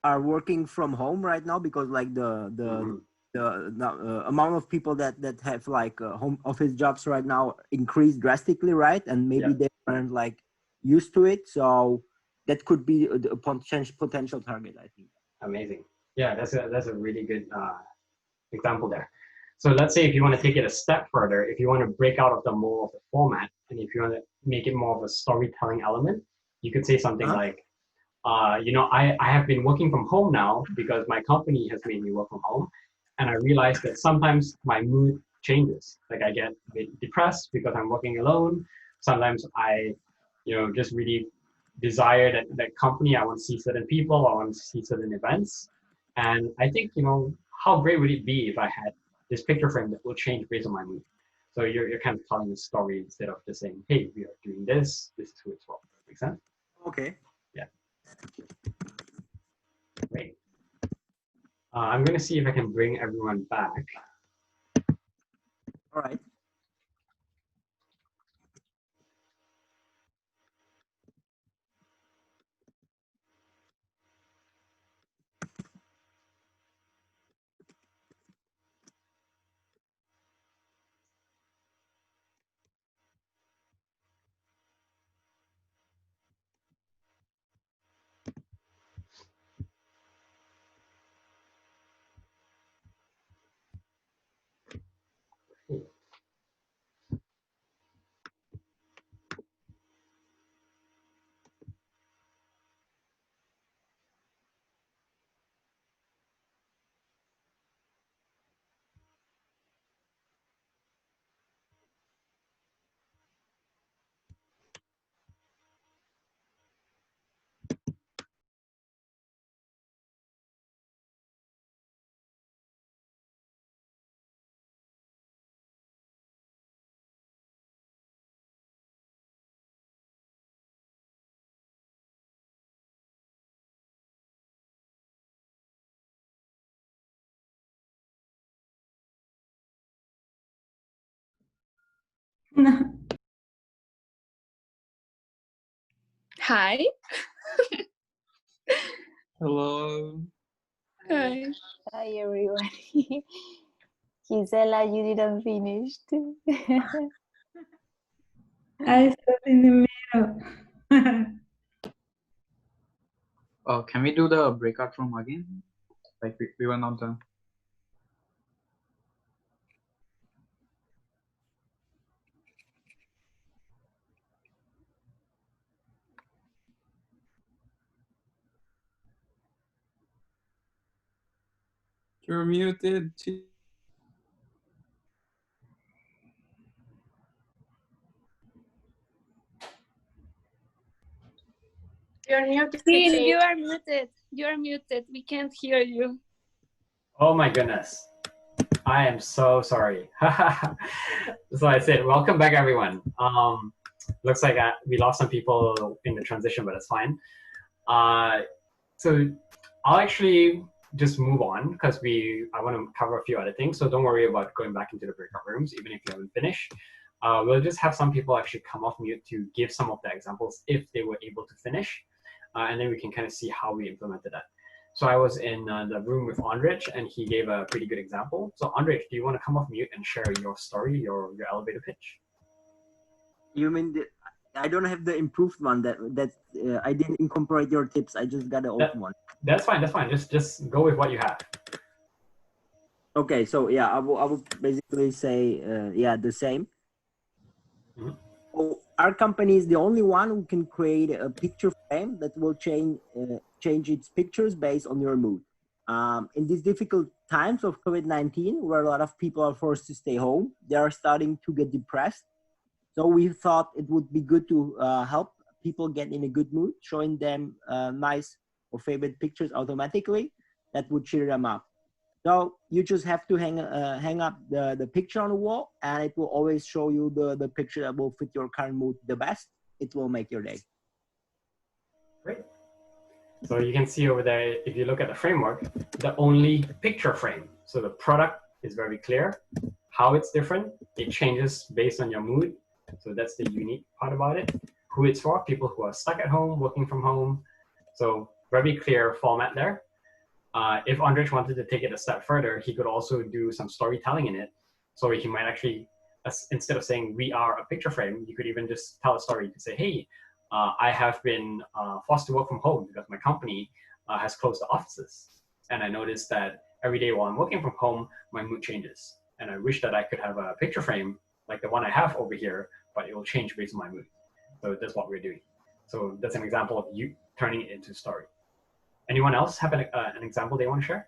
are working from home right now, because like the amount of people that have like home office jobs right now increased drastically, right? And maybe Yeah. they aren't like used to it, so that could be a potential target, I think. Amazing. Yeah, that's a really good example there. So let's say if you want to take it a step further, if you want to break out of the mold of the format, and if you want to make it more of a storytelling element, you could say something like, I have been working from home now because my company has made me work from home. And I realized that sometimes my mood changes. Like I get a bit depressed because I'm working alone. Sometimes I, just really desire that company. I want to see certain people. I want to see certain events. And I think, how great would it be if I had this picture frame that will change based on my mood? So you're kind of telling a story instead of just saying, hey, we are doing this. This is who it's for. Make sense? Okay. Yeah. Great. I'm going to see if I can bring everyone back. All right. Hi. Hello. Hi. Hi, everybody. Gisela, you didn't finish. I stopped in the middle. Can we do the breakout room again? Like we were not done. You're muted. You're muted. Phil, you are muted. You are muted. We can't hear you. Oh my goodness. I am so sorry. So I said, welcome back, everyone. Looks like we lost some people in the transition, but it's fine. So I'll actually just move on because I want to cover a few other things. So don't worry about going back into the breakout rooms, even if you haven't finished. We'll just have some people actually come off mute to give some of the examples if they were able to finish. And then we can kind of see how we implemented that. So I was in the room with Andrej, and he gave a pretty good example. So Andrej, do you want to come off mute and share your story, your elevator pitch? You mean I don't have the improved one. I didn't incorporate your tips. I just got the old one. That's fine. That's fine. Just go with what you have. Okay, so yeah, I will basically say yeah, the same. Mhm. So our company is the only one who can create a picture frame that will change its pictures based on your mood. In these difficult times of COVID-19, where a lot of people are forced to stay home, they are starting to get depressed. So we thought it would be good to help people get in a good mood, showing them nice or favorite pictures automatically that would cheer them up. So you just have to hang up the picture on the wall, and it will always show you the picture that will fit your current mood the best. It will make your day. Great. So you can see over there, if you look at the framework, the only picture frame. So the product is very clear. How it's different, it changes based on your mood. So that's the unique part about it. Who it's for, people who are stuck at home, working from home. So very clear format there. If Andrej wanted to take it a step further, he could also do some storytelling in it. So he might actually, instead of saying we are a picture frame, you could even just tell a story. You could say, hey, I have been forced to work from home because my company has closed the offices. And I noticed that every day while I'm working from home, my mood changes. And I wish that I could have a picture frame like the one I have over here, but it will change based on my mood. So that's what we're doing. So that's an example of you turning it into a story. Anyone else have an example they want to share?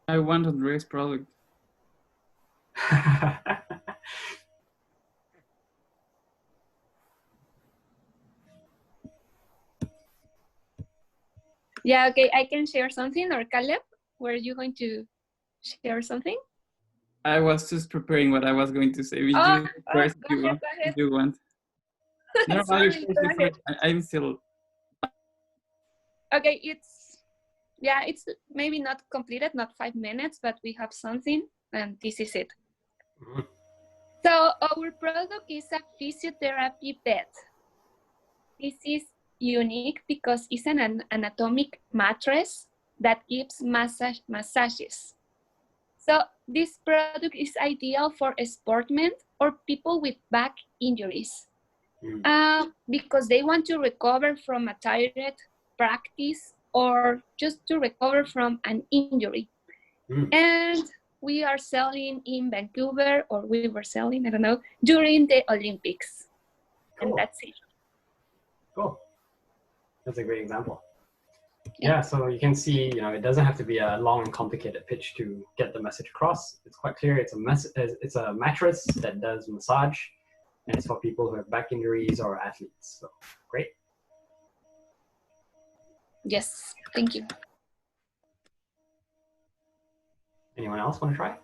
I want Andres' product. Yeah, okay, I can share something. Or Caleb, were you going to share something? I was just preparing what I was going to say. Go ahead. If you want. No, Sorry, you go ahead. I'm still. Okay, it's maybe not completed, not 5 minutes, but we have something, and this is it. Mhm. So our product is a physiotherapy bed. This is unique because it's an anatomic mattress that gives massages. So this product is ideal for sportsmen or people with back injuries because they want to recover from a tired practice or just to recover from an injury. And we are selling in Vancouver, or we were selling, I don't know, during the Olympics. Cool. And that's it. Cool. That's a great example. Yeah, so you can see, it doesn't have to be a long and complicated pitch to get the message across. It's quite clear. It's a mattress that does massage, and it's for people who have back injuries or athletes. So great. Yes, thank you. Anyone else want to try?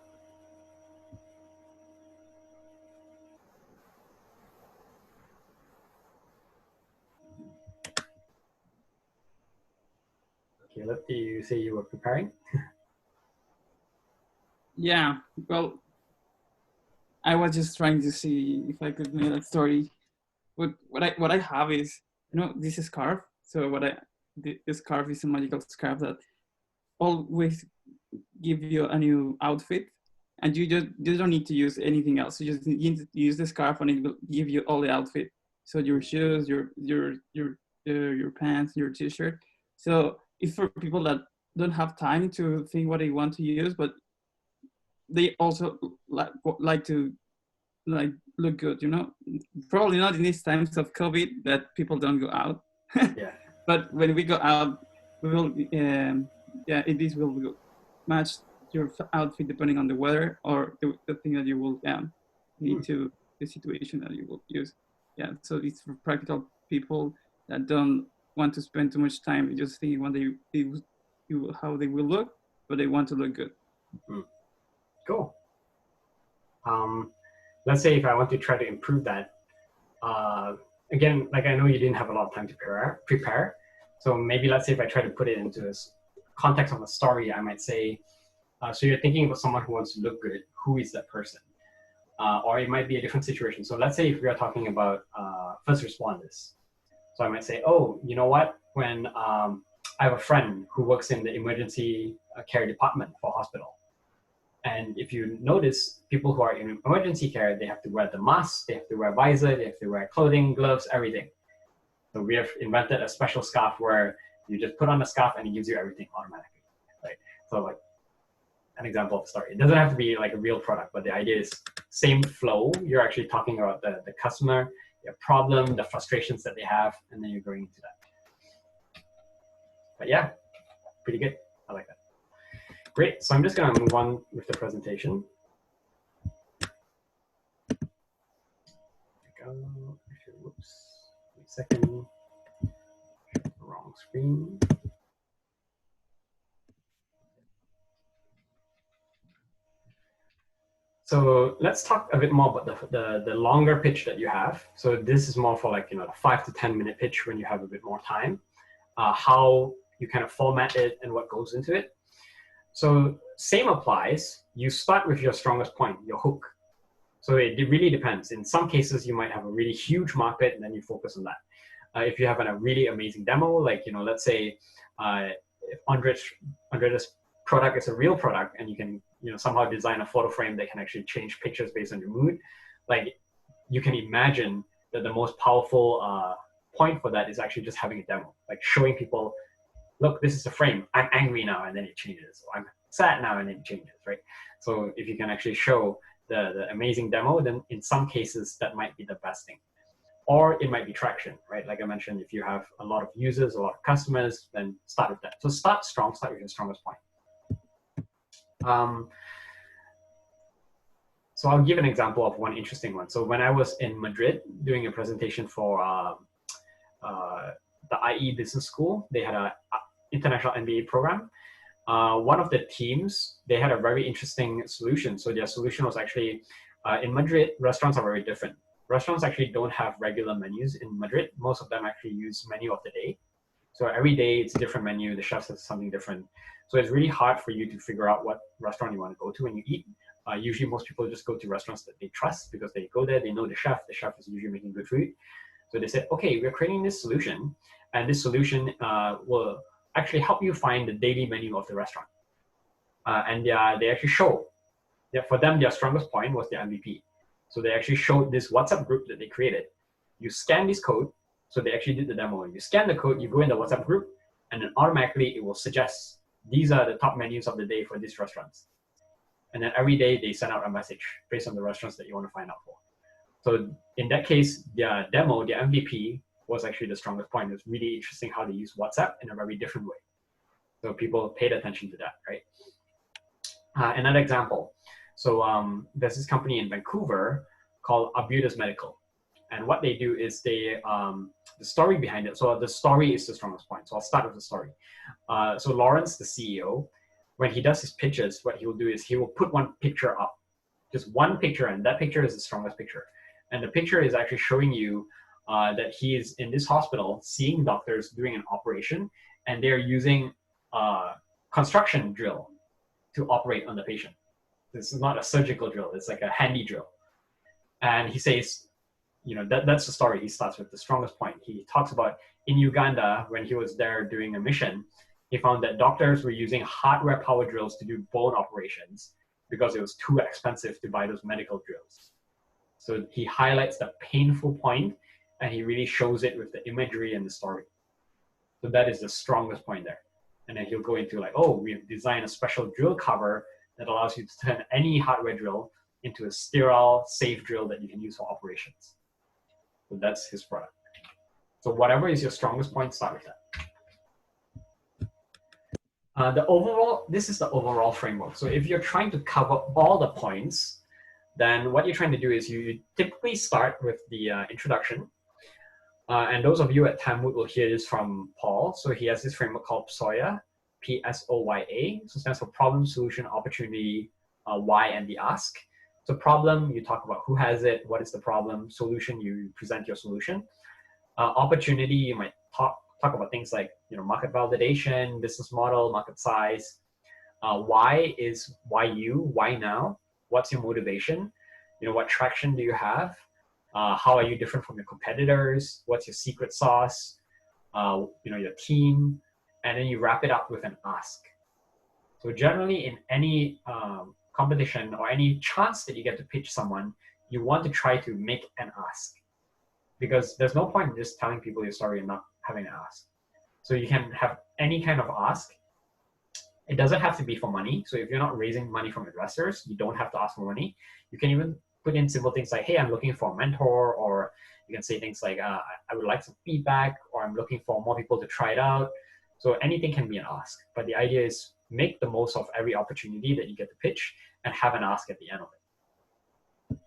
Caleb, you say you were preparing? Yeah, well, I was just trying to see if I could make a story. What I have is, this scarf. So this scarf is a magical scarf that always give you a new outfit, and you don't need to use anything else. You just need to use the scarf, and it will give you all the outfit. So your shoes, your pants, your t-shirt. So it's for people that don't have time to think what they want to use, but they also like to look good. Probably not in these times of COVID that people don't go out. Yeah. But when we go out, we will. This will match your outfit depending on the weather or the thing that you will need to the situation that you will use. Yeah, so it's for practical people that don't want to spend too much time just thinking what how they will look, but they want to look good. Cool. Let's say if I want to try to improve that, again, like I know you didn't have a lot of time to prepare. So maybe let's say if I try to put it into a context of a story, I might say, so you're thinking about someone who wants to look good. Who is that person? Or it might be a different situation. So let's say if we are talking about first responders. So I might say, oh, you know what? When I have a friend who works in the emergency care department for a hospital. And if you notice, people who are in emergency care, they have to wear the mask, they have to wear visor, they have to wear clothing, gloves, everything. So we have invented a special scarf where you just put on the scarf and it gives you everything automatically, right? So like an example of a story. It doesn't have to be like a real product, but the idea is same flow. You're actually talking about the customer, their problem, the frustrations that they have, and then you're going into that. But yeah, pretty good. I like that. Great. So I'm just going to move on with the presentation. There we go. Whoops. Wait a second. Wrong screen. So let's talk a bit more about the longer pitch that you have. So this is more for like, you know, the 5 to 10 minute pitch when you have a bit more time, how you kind of format it and what goes into it. So same applies. You start with your strongest point, your hook. So it really depends. In some cases, you might have a really huge market and then you focus on that. If you have a really amazing demo, like, you know, let's say if Andre's product is a real product and you can, you know, somehow design a photo frame that can actually change pictures based on your mood, like you can imagine that the most powerful point for that is actually just having a demo, like showing people, look, this is a frame. I'm angry now, and then it changes. Or I'm sad now, and then it changes, right? So if you can actually show the amazing demo, then in some cases that might be the best thing. Or it might be traction, right? Like I mentioned, if you have a lot of users, a lot of customers, then start with that. So start strong, start with your strongest point. So I'll give an example of one interesting one. So when I was in Madrid doing a presentation for the IE Business School, they had a international MBA program. One of the teams, they had a very interesting solution. So their solution was actually, in Madrid, restaurants are very different. Restaurants actually don't have regular menus in Madrid. Most of them actually use menu of the day. So every day it's a different menu, the chef says something different. So it's really hard for you to figure out what restaurant you want to go to when you eat. Usually most people just go to restaurants that they trust because they go there, they know the chef is usually making good food. So they said, okay, we're creating this solution, and this solution will actually help you find the daily menu of the restaurant. And they actually show that for them, their strongest point was their MVP. So they actually showed this WhatsApp group that they created. You scan this code, so they actually did the demo. You scan the code, you go in the WhatsApp group, and then automatically it will suggest these are the top menus of the day for these restaurants. And then every day they send out a message based on the restaurants that you want to find out for. So in that case, their demo, their MVP was actually the strongest point. It was really interesting how they use WhatsApp in a very different way. So people paid attention to that, right? Another example. So there's this company in Vancouver called Arbutus Medical. And what they do is they, the story behind it, so the story is the strongest point. So I'll start with the story. So Lawrence, the CEO, when he does his pitches, what he will do is he will put one picture up, just one picture, and that picture is the strongest picture. And the picture is actually showing you that he is in this hospital seeing doctors doing an operation, and they're using a construction drill to operate on the patient. This is not a surgical drill, it's like a handy drill. And he says, you know, that's the story. He starts with the strongest point. He talks about in Uganda, when he was there doing a mission, he found that doctors were using hardware power drills to do bone operations because it was too expensive to buy those medical drills. So he highlights the painful point and he really shows it with the imagery and the story. So that is the strongest point there. And then he'll go into like, oh, we've designed a special drill cover that allows you to turn any hardware drill into a sterile, safe drill that you can use for operations. So that's his product. So whatever is your strongest point, start with that. This is the overall framework. So if you're trying to cover all the points, then what you're trying to do is you typically start with the introduction. And those of you at Tamwood will hear this from Paul. So he has this framework called PSOYA, PSOYA. So it stands for problem, solution, opportunity, why, and the ask. So problem, you talk about who has it, what is the problem. Solution, you present your solution. Opportunity, you might talk about things like, you know, market validation, business model, market size. Why is why you, why now? What's your motivation? You know, what traction do you have? How are you different from your competitors? What's your secret sauce? You know, your team, and then you wrap it up with an ask. So generally in any competition or any chance that you get to pitch someone, you want to try to make an ask, because there's no point in just telling people your story and not having an ask. So you can have any kind of ask. It doesn't have to be for money. So if you're not raising money from investors, you don't have to ask for money. You can even put in simple things like, hey, I'm looking for a mentor, or you can say things like, I would like some feedback, or I'm looking for more people to try it out. So anything can be an ask, but the idea is make the most of every opportunity that you get to pitch and have an ask at the end of it.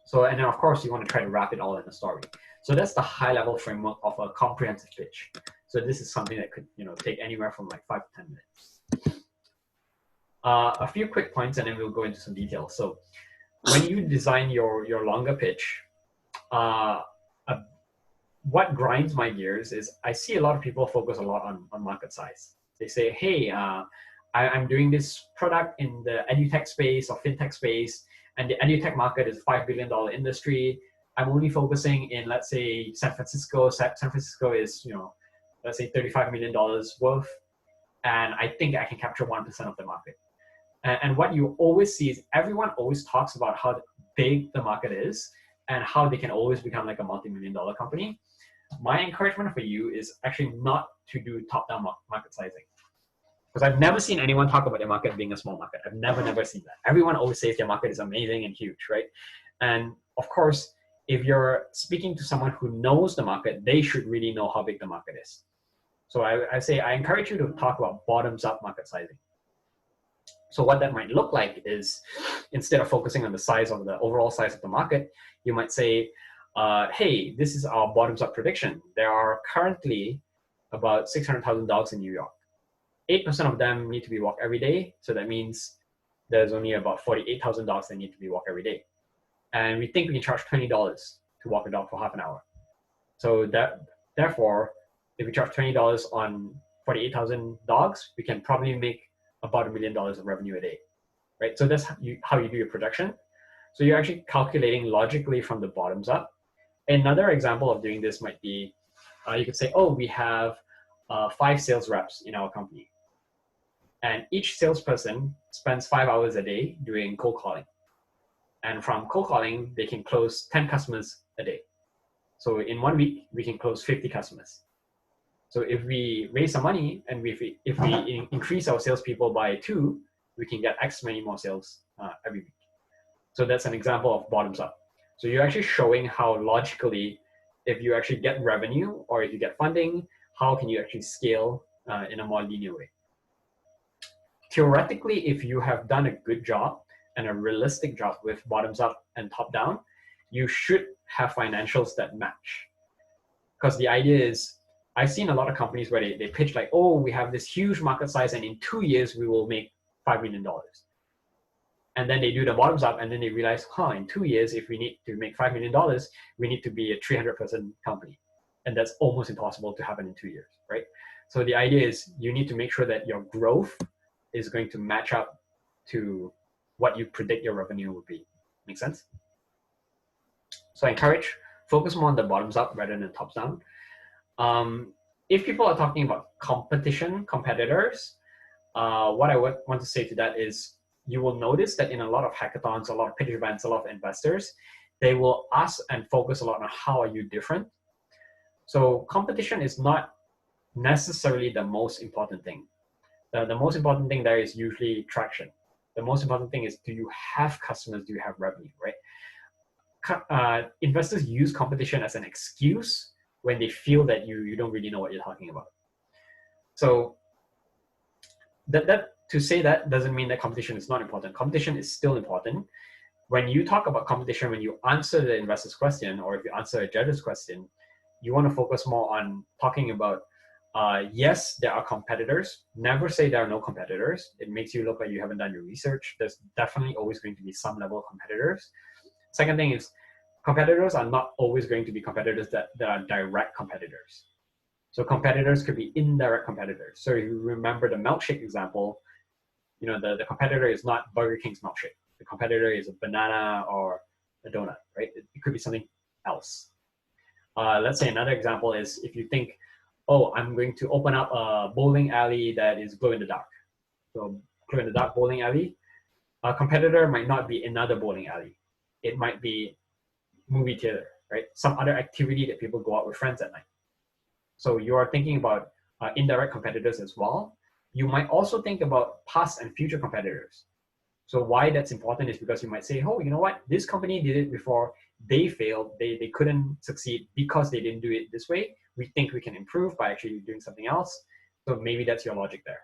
So, and then of course you want to try to wrap it all in a story. So that's the high level framework of a comprehensive pitch. So this is something that could, take anywhere from like 5 to 10 minutes. A few quick points and then we'll go into some details. So when you design your longer pitch, what grinds my gears is I see a lot of people focus a lot on market size. They say, hey, I'm doing this product in the edutech space or fintech space, and the edutech market is a $5 billion industry. I'm only focusing in, let's say, San Francisco. San Francisco is, let's say $35 million worth, and I think I can capture 1% of the market. And what you always see is everyone always talks about how big the market is and how they can always become like a multi-million-dollar company. My encouragement for you is actually not to do top-down market sizing. Because I've never seen anyone talk about their market being a small market. I've never seen that. Everyone always says their market is amazing and huge, right? And of course, if you're speaking to someone who knows the market, they should really know how big the market is. So I encourage you to talk about bottoms-up market sizing. So what that might look like is, instead of focusing on the size of the overall size of the market, you might say, hey, this is our bottoms-up prediction. There are currently about 600,000 dogs in New York. 8% of them need to be walked every day. So that means there's only about 48,000 dogs that need to be walked every day. And we think we can charge $20 to walk a dog for half an hour. So therefore, if we charge $20 on 48,000 dogs, we can probably make about $1 million of revenue a day, right? So that's how you do your projection. So you're actually calculating logically from the bottoms up. Another example of doing this might be, you could say, oh, we have 5 sales reps in our company. And each salesperson spends 5 hours a day doing cold calling. And from cold calling, they can close 10 customers a day. So in 1 week, we can close 50 customers. So if we raise some money and if we increase our salespeople by 2, we can get X many more sales every week. So that's an example of bottoms up. So you're actually showing how logically, if you actually get revenue or if you get funding, how can you actually scale in a more linear way? Theoretically, if you have done a good job and a realistic job with bottoms up and top down, you should have financials that match. Because the idea is, I've seen a lot of companies where they pitch like, oh, we have this huge market size and in 2 years we will make $5 million. And then they do the bottoms up and then they realize, in 2 years, if we need to make $5 million, we need to be a 300-person company. And that's almost impossible to happen in 2 years, right? So the idea is you need to make sure that your growth is going to match up to what you predict your revenue would be. Make sense? So I encourage, focus more on the bottoms up rather than tops down. If people are talking about competitors, what I would want to say to that is you will notice that in a lot of hackathons, a lot of pitch events, a lot of investors, they will ask and focus a lot on how are you different. So competition is not necessarily the most important thing. The most important thing there is usually traction. The most important thing is, do you have customers? Do you have revenue, right? Investors use competition as an excuse when they feel that you don't really know what you're talking about. So to say that doesn't mean that competition is not important. Competition is still important. When you talk about competition, when you answer the investor's question, or if you answer a judge's question, you want to focus more on talking about, yes, there are competitors. Never say there are no competitors. It makes you look like you haven't done your research. There's definitely always going to be some level of competitors. Second thing is, competitors are not always going to be competitors that are direct competitors. So competitors could be indirect competitors. So if you remember the milkshake example, the competitor is not Burger King's milkshake. The competitor is a banana or a donut, right? It could be something else. Let's say another example is if you think, oh, I'm going to open up a bowling alley that is glow in the dark. So glow in the dark bowling alley. A competitor might not be another bowling alley. It might be movie theater, right? Some other activity that people go out with friends at night. So you are thinking about indirect competitors as well. You might also think about past and future competitors. So why that's important is because you might say, oh, you know what? This company did it before. They failed. They couldn't succeed because they didn't do it this way. We think we can improve by actually doing something else. So maybe that's your logic there.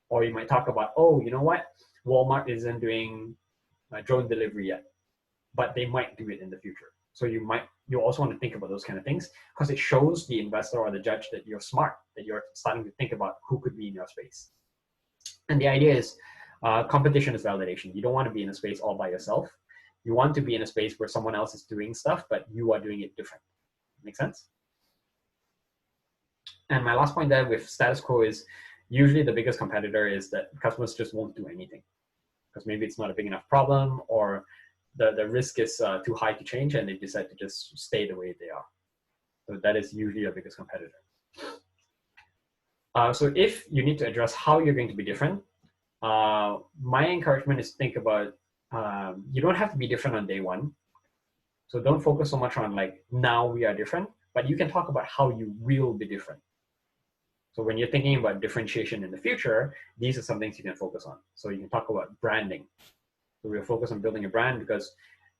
Or you might talk about, oh, you know what? Walmart isn't doing drone delivery yet, but they might do it in the future. So you also want to think about those kind of things because it shows the investor or the judge that you're smart, that you're starting to think about who could be in your space. And the idea is competition is validation. You don't want to be in a space all by yourself. You want to be in a space where someone else is doing stuff, but you are doing it different. Make sense? And my last point there with status quo is usually the biggest competitor is that customers just won't do anything because maybe it's not a big enough problem or the risk is too high to change and they decide to just stay the way they are. So that is usually your biggest competitor. So if you need to address how you're going to be different, my encouragement is to think about, you don't have to be different on day one. So don't focus so much on like, now we are different, but you can talk about how you will be different. So when you're thinking about differentiation in the future, these are some things you can focus on. So you can talk about branding. So we'll focus on building a brand because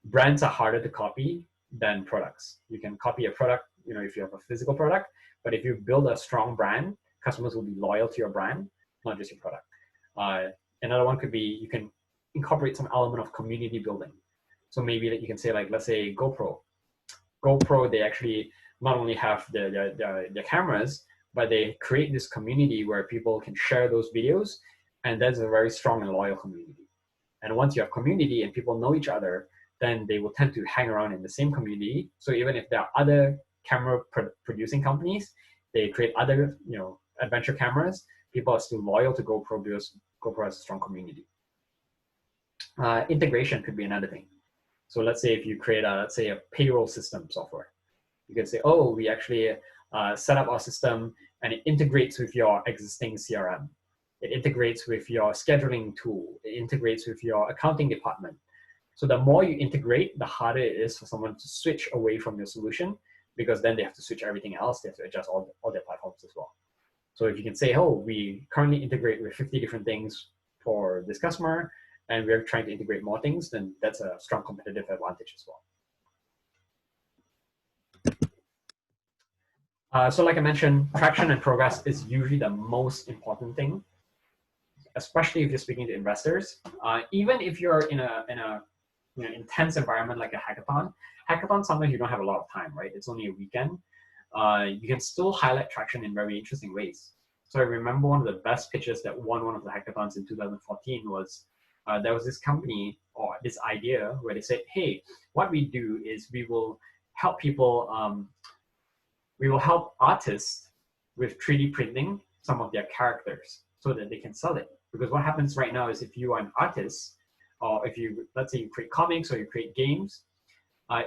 brands are harder to copy than products. You can copy a product, you know, if you have a physical product, but if you build a strong brand, customers will be loyal to your brand, not just your product. Another one could be you can incorporate some element of community building. So maybe that you can say like, let's say GoPro. GoPro, they actually not only have their cameras, but they create this community where people can share those videos, and that's a very strong and loyal community. And once you have community and people know each other, then they will tend to hang around in the same community. So even if there are other camera producing companies, they create other, you know, adventure cameras, people are still loyal to GoPro because GoPro has a strong community. Integration could be another thing. So let's say if you create let's say a payroll system software, you can say, oh, we actually set up our system and it integrates with your existing CRM. It integrates with your scheduling tool. It integrates with your accounting department. So the more you integrate, the harder it is for someone to switch away from your solution because then they have to switch everything else. They have to adjust all their platforms as well. So if you can say, oh, we currently integrate with 50 different things for this customer, and we're trying to integrate more things, then that's a strong competitive advantage as well. So like I mentioned, traction and progress is usually the most important thing, especially if you're speaking to investors. Even if you're in a you know, intense environment like a hackathon, sometimes you don't have a lot of time, right? It's only a weekend. You can still highlight traction in very interesting ways. So I remember one of the best pitches that won one of the hackathons in 2014 was, there was this company or this idea where they said, hey, what we do is we will help people, we will help artists with 3D printing some of their characters so that they can sell it. Because what happens right now is if you are an artist, or if you, let's say you create comics or you create games,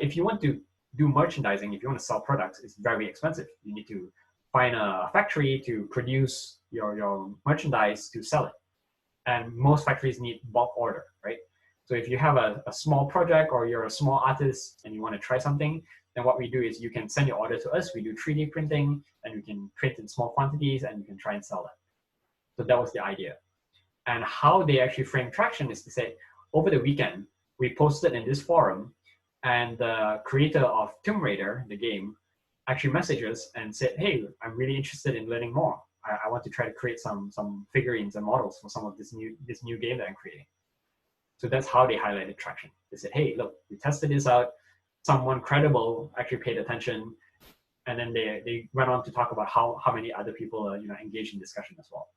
if you want to do merchandising, if you want to sell products, it's very expensive. You need to find a factory to produce your merchandise to sell it. And most factories need bulk order, right? So if you have a small project or you're a small artist and you want to try something, then what we do is you can send your order to us. We do 3D printing and we can print in small quantities and you can try and sell that. So that was the idea. And how they actually frame traction is to say, over the weekend, we posted in this forum and the creator of Tomb Raider, the game, actually messaged us and said, hey, I'm really interested in learning more. I want to try to create some figurines and models for some of this new game that I'm creating. So that's how they highlighted traction. They said, hey, look, we tested this out. Someone credible actually paid attention. And then they went on to talk about how many other people are, you know, engaged in discussion as well.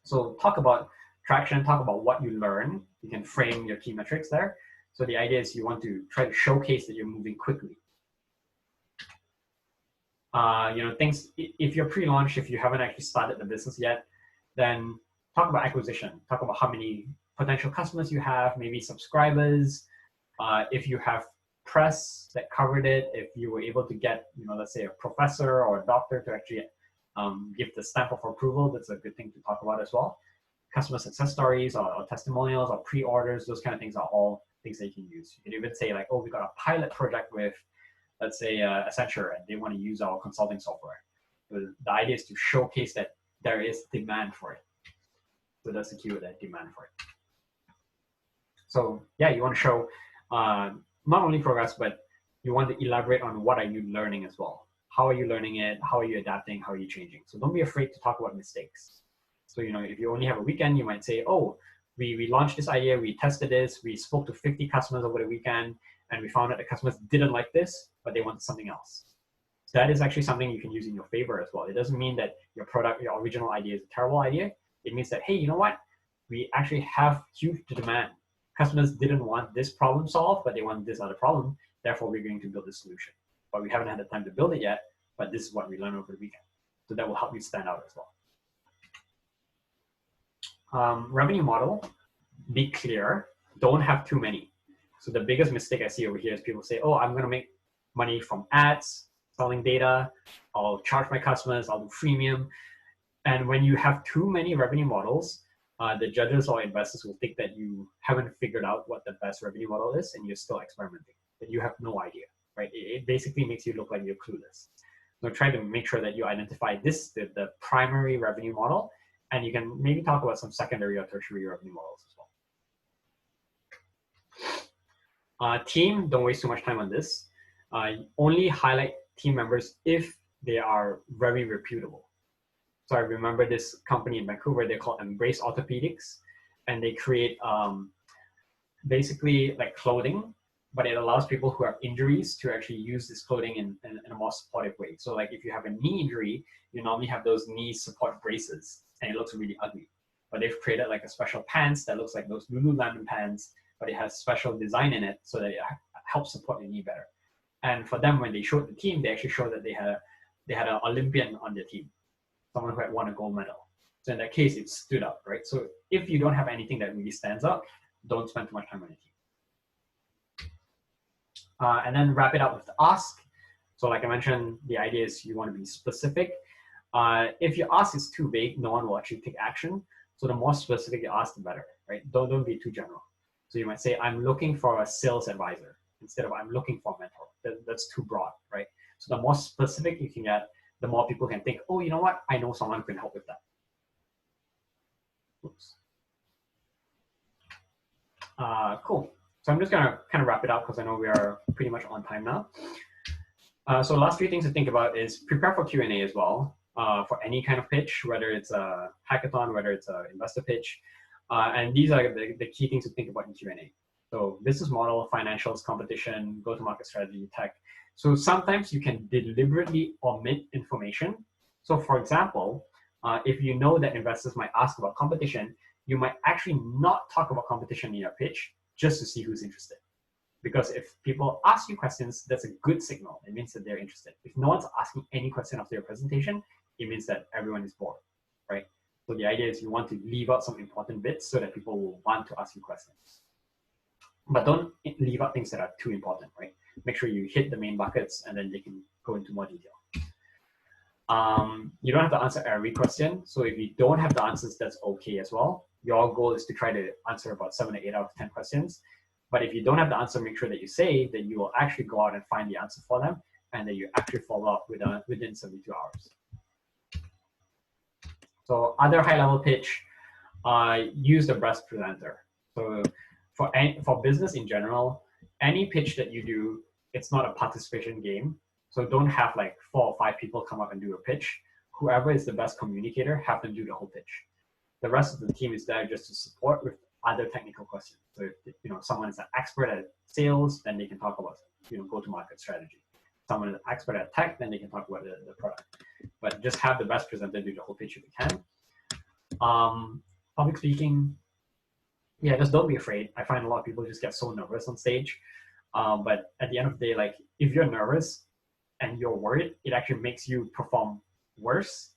So talk about traction, talk about what you learn. You can frame your key metrics there. So the idea is you want to try to showcase that you're moving quickly. You know, things, if you're pre-launch, if you haven't actually started the business yet, then talk about acquisition. Talk about how many potential customers you have, maybe subscribers. If you have press that covered it, if you were able to get, you know, let's say a professor or a doctor to actually give the stamp of approval, that's a good thing to talk about as well. customer success stories or testimonials or pre-orders. Those kind of things are all things that you can use. You can even say like, oh, we got a pilot project with, let's say, Accenture, and they want to use our consulting software. So the idea is to showcase that there is demand for it. So that's the keyword, that demand for it. So yeah, you want to show not only progress, but you want to elaborate on what are you learning as well. How are you learning it? How are you adapting? How are you changing? So don't be afraid to talk about mistakes. So, you know, if you only have a weekend, you might say, oh, we launched this idea, we tested this, we spoke to 50 customers over the weekend, and we found that the customers didn't like this, but they wanted something else. So that is actually something you can use in your favor as well. It doesn't mean that your product, your original idea is a terrible idea. It means that, hey, you know what? We actually have huge demand. Customers didn't want this problem solved, but they want this other problem. Therefore, we're going to build this solution. But we haven't had the time to build it yet, but this is what we learned over the weekend. So that will help you stand out as well. Revenue model, be clear, don't have too many. So the biggest mistake I see over here is people say, oh, I'm gonna make money from ads, selling data, I'll charge my customers, I'll do freemium. And when you have too many revenue models, the judges or investors will think that you haven't figured out what the best revenue model is and you're still experimenting, that you have no idea, right? It basically makes you look like you're clueless. So try to make sure that you identify this, the primary revenue model, and you can maybe talk about some secondary or tertiary revenue models as well. Team, don't waste too much time on this. Only highlight team members if they are very reputable. So I remember this company in Vancouver, they're called Embrace Orthopedics, and they create basically like clothing, but it allows people who have injuries to actually use this clothing in a more supportive way. So like if you have a knee injury, you normally have those knee support braces, and it looks really ugly. But they've created like a special pants that looks like those Lululemon pants, but it has special design in it so that it helps support your knee better. And for them, when they showed the team, they actually showed that they had an Olympian on their team, someone who had won a gold medal. So in that case, it stood out, right? So if you don't have anything that really stands out, don't spend too much time on your team. And then wrap it up with the ask. So like I mentioned, the idea is you want to be specific. If your ask is too vague, no one will actually take action. So the more specific you ask, the better, right? Don't be too general. So you might say, I'm looking for a sales advisor instead of I'm looking for a mentor. That's too broad, right? So the more specific you can get, the more people can think, oh, you know what? I know someone who can help with that. Oops. Cool. So I'm just gonna kind of wrap it up because I know we are pretty much on time now. So last few things to think about is prepare for Q&A as well, for any kind of pitch, whether it's a hackathon, whether it's an investor pitch. And these are the key things to think about in Q&A. So business model, financials, competition, go-to-market strategy, tech. So sometimes you can deliberately omit information. So for example, if you know that investors might ask about competition, you might actually not talk about competition in your pitch just to see who's interested. Because if people ask you questions, that's a good signal. It means that they're interested. If no one's asking any question after your presentation, it means that everyone is bored, right? So the idea is you want to leave out some important bits so that people will want to ask you questions. But don't leave out things that are too important, right? Make sure you hit the main buckets and then they can go into more detail. You don't have to answer every question. So if you don't have the answers, that's okay as well. Your goal is to try to answer about 7 to 8 out of 10 questions. But if you don't have the answer, make sure that you say that you will actually go out and find the answer for them and that you actually follow up within 72 hours. So other high-level pitch, use the best presenter. So for business in general, any pitch that you do, it's not a participation game. So don't have like 4 or 5 people come up and do a pitch. Whoever is the best communicator, have them do the whole pitch. The rest of the team is there just to support with other technical questions. So if someone is an expert at sales, then they can talk about go-to-market strategy. Someone is an expert at tech, then they can talk about the product. But just have the best presenter do the whole pitch if you can. Public speaking, yeah, just don't be afraid. I find a lot of people just get so nervous on stage. But at the end of the day, like if you're nervous and you're worried, it actually makes you perform worse,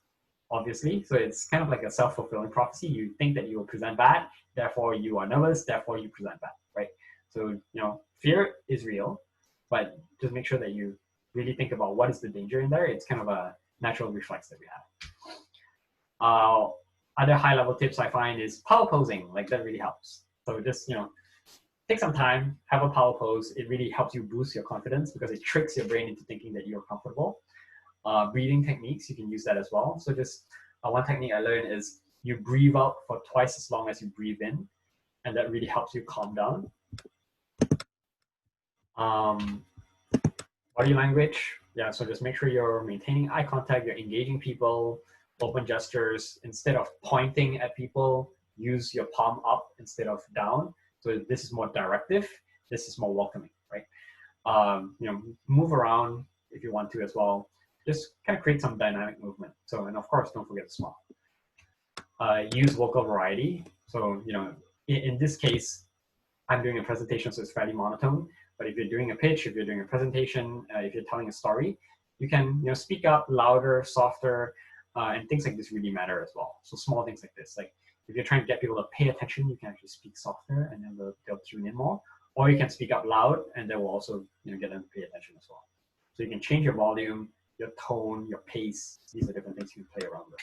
obviously. So it's kind of like a self-fulfilling prophecy. You think that you will present bad, therefore you are nervous, therefore you present bad, right? So, fear is real, but just make sure that you really think about what is the danger in there. It's kind of a natural reflex that we have. Other high-level tips I find is power posing. Like that really helps. So just take some time, have a power pose. It really helps you boost your confidence because it tricks your brain into thinking that you're comfortable. Breathing techniques, you can use that as well. So just one technique I learned is you breathe out for twice as long as you breathe in, and that really helps you calm down. Body language, yeah, so just make sure you're maintaining eye contact, you're engaging people, open gestures. Instead of pointing at people, use your palm up instead of down. So this is more directive, this is more welcoming, right? Move around if you want to as well. Just kind of create some dynamic movement. So, and of course, don't forget to smile. Use vocal variety. So, in this case, I'm doing a presentation, so it's fairly monotone. But if you're doing a pitch, if you're doing a presentation, if you're telling a story, you can speak up louder, softer, and things like this really matter as well. So small things like this, like if you're trying to get people to pay attention, you can actually speak softer, and then they'll tune in more. Or you can speak up loud, and that will also get them to pay attention as well. So you can change your volume, your tone, your pace. These are different things you can play around with.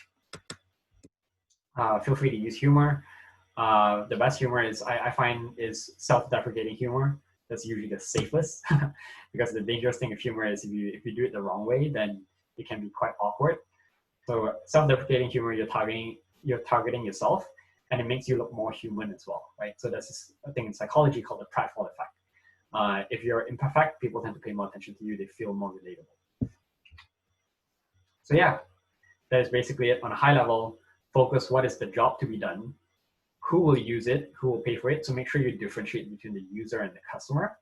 Feel free to use humor. The best humor is I find is self-deprecating humor. That's usually the safest because the dangerous thing of humor is if you do it the wrong way, then it can be quite awkward. So self-deprecating humor, you're targeting yourself, and it makes you look more human as well, right? So that's a thing in psychology called the pratfall effect. If you're imperfect, people tend to pay more attention to you. They feel more relatable. So yeah, that is basically it on a high level. Focus what is the job to be done, who will use it, who will pay for it. So make sure you differentiate between the user and the customer.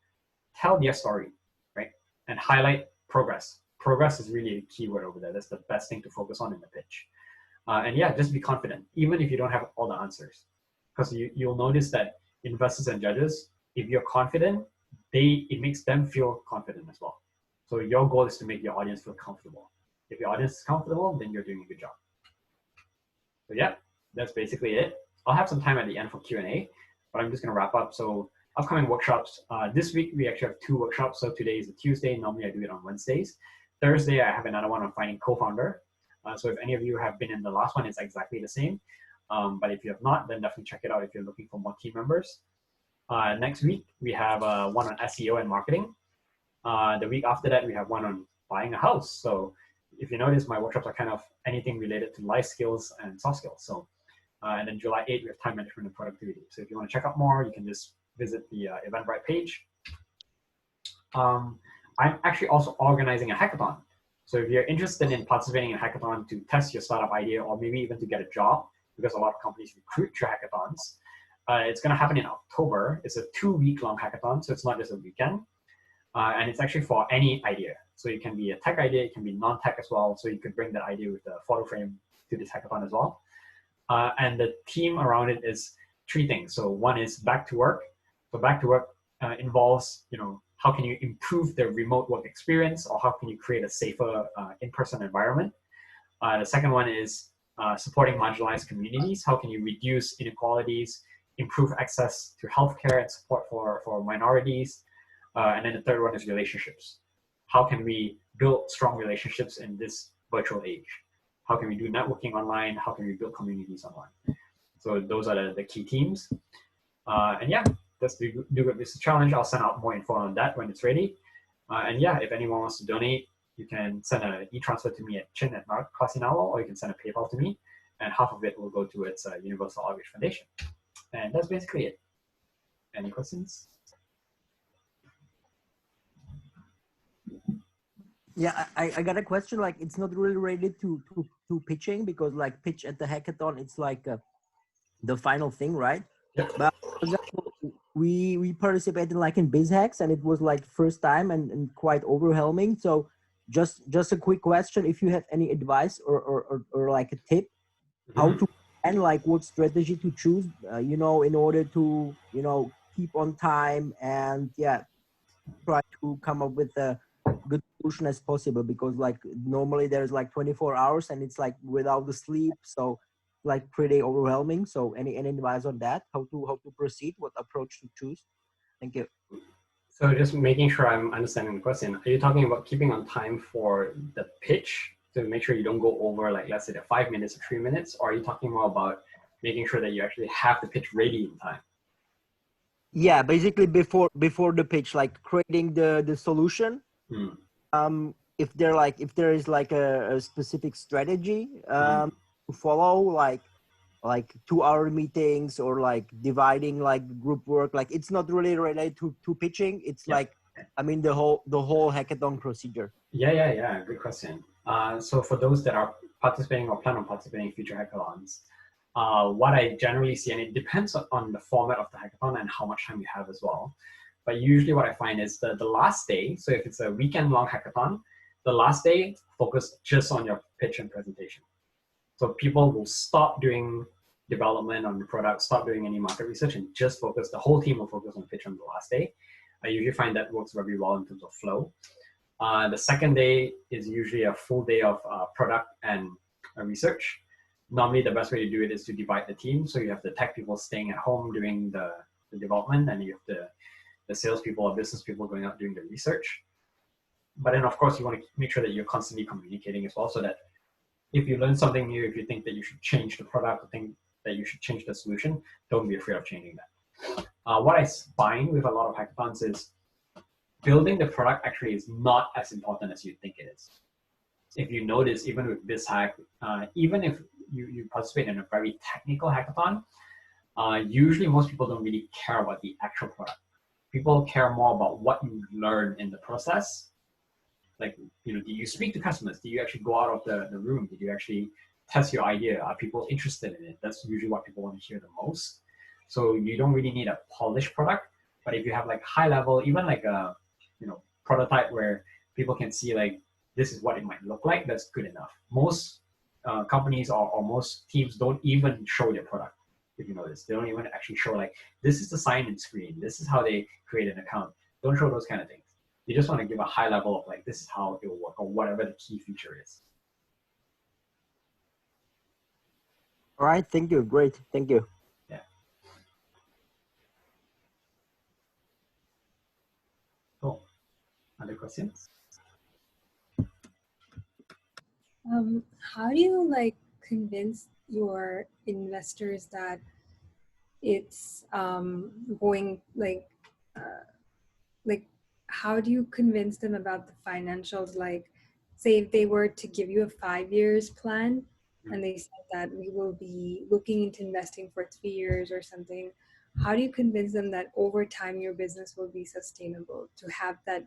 Tell their story, right? And highlight progress. Progress is really a key word over there. That's the best thing to focus on in the pitch. And yeah, just be confident, even if you don't have all the answers. Because you'll notice that investors and judges, if you're confident, it makes them feel confident as well. So your goal is to make your audience feel comfortable. If your audience is comfortable, then you're doing a good job. So yeah, that's basically it. I'll have some time at the end for Q&A, but I'm just going to wrap up. So upcoming workshops. This week, we actually have 2 workshops. So today is a Tuesday. Normally, I do it on Wednesdays. Thursday, I have another one on finding co-founder. So if any of you have been in the last one, it's exactly the same. But if you have not, then definitely check it out if you're looking for more team members. Next week, we have one on SEO and marketing. The week after that, we have one on buying a house. So if you notice, my workshops are kind of anything related to life skills and soft skills. So, and then July 8th, we have time management and productivity. So if you want to check out more, you can just visit the Eventbrite page. I'm actually also organizing a hackathon. So if you're interested in participating in a hackathon to test your startup idea, or maybe even to get a job, because a lot of companies recruit through hackathons, it's going to happen in October. It's a 2-week-long hackathon, so it's not just a weekend. And it's actually for any idea. So it can be a tech idea, it can be non-tech as well. So you could bring that idea with the photo frame to this hackathon as well. And the theme around it is 3 things. So one is back to work. So back to work involves, how can you improve the remote work experience, or how can you create a safer in-person environment? The second one is supporting marginalized communities. How can you reduce inequalities, improve access to healthcare and support for minorities? And then the third one is relationships. How can we build strong relationships in this virtual age? How can we do networking online? How can we build communities online? So those are the key themes. And yeah, that's the Do Good Business Challenge. I'll send out more info on that when it's ready. And yeah, if anyone wants to donate, you can send an e-transfer to me at chin@Classinawa, or you can send a PayPal to me, and half of it will go towards Universal Outreach Foundation. And that's basically it. Any questions? Yeah, I got a question. Like, it's not really related to pitching, because like pitch at the hackathon, it's like the final thing, right? Yeah. But for example, we participated like in BizHacks, and it was like first time and quite overwhelming. So just a quick question: if you have any advice or like a tip, how to, and like what strategy to choose, in order to keep on time and try to come up with a good solution as possible, because like normally there's like 24 hours and it's like without the sleep, so like pretty overwhelming. So any advice on that, how to proceed, what approach to choose? Thank you. So just making sure I'm understanding the question. Are you talking about keeping on time for the pitch to make sure you don't go over, like, let's say the 5 minutes or 3 minutes, or are you talking more about making sure that you actually have the pitch ready in time? Yeah, basically before the pitch, like creating the solution. If there is like a specific strategy to follow, like 2-hour meetings, or like dividing like group work, like it's not really related to pitching. It's like, I mean, the whole hackathon procedure. Yeah. Good question. So for those that are participating or plan on participating in future hackathons, what I generally see, and it depends on the format of the hackathon and how much time you have as well, but usually what I find is the last day, so if it's a weekend-long hackathon, the last day, focus just on your pitch and presentation. So people will stop doing development on the product, stop doing any market research, and just focus, the whole team will focus on pitch on the last day. I usually find that works very well in terms of flow. The second day is usually a full day of product and research. Normally, the best way to do it is to divide the team. So you have the tech people staying at home doing the development, and you have the salespeople or business people going out doing the research. But then, of course, you want to make sure that you're constantly communicating as well, so that if you learn something new, if you think that you should change the product, or think that you should change the solution, don't be afraid of changing that. What I find with a lot of hackathons is building the product actually is not as important as you think it is. If you notice, even with this hack, even if you participate in a very technical hackathon, usually most people don't really care about the actual product. People care more about what you learn in the process. Like, do you speak to customers? Do you actually go out of the room? Did you actually test your idea? Are people interested in it? That's usually what people want to hear the most. So you don't really need a polished product, but if you have like high level, even like a prototype where people can see like this is what it might look like, that's good enough. Most companies or most teams don't even show their product. If you notice, they don't even actually show like this is the sign-in screen, this is how they create an account. Don't show those kind of things. You just want to give a high level of like this is how it will work, or whatever the key feature is. All right, thank you. Great, thank you. Yeah. Cool. Other questions? How do you like convince your investors that it's going like how do you convince them about the financials? Like, say if they were to give you a 5 years plan and they said that we will be looking into investing for 3 years or something, how do you convince them that over time your business will be sustainable to have that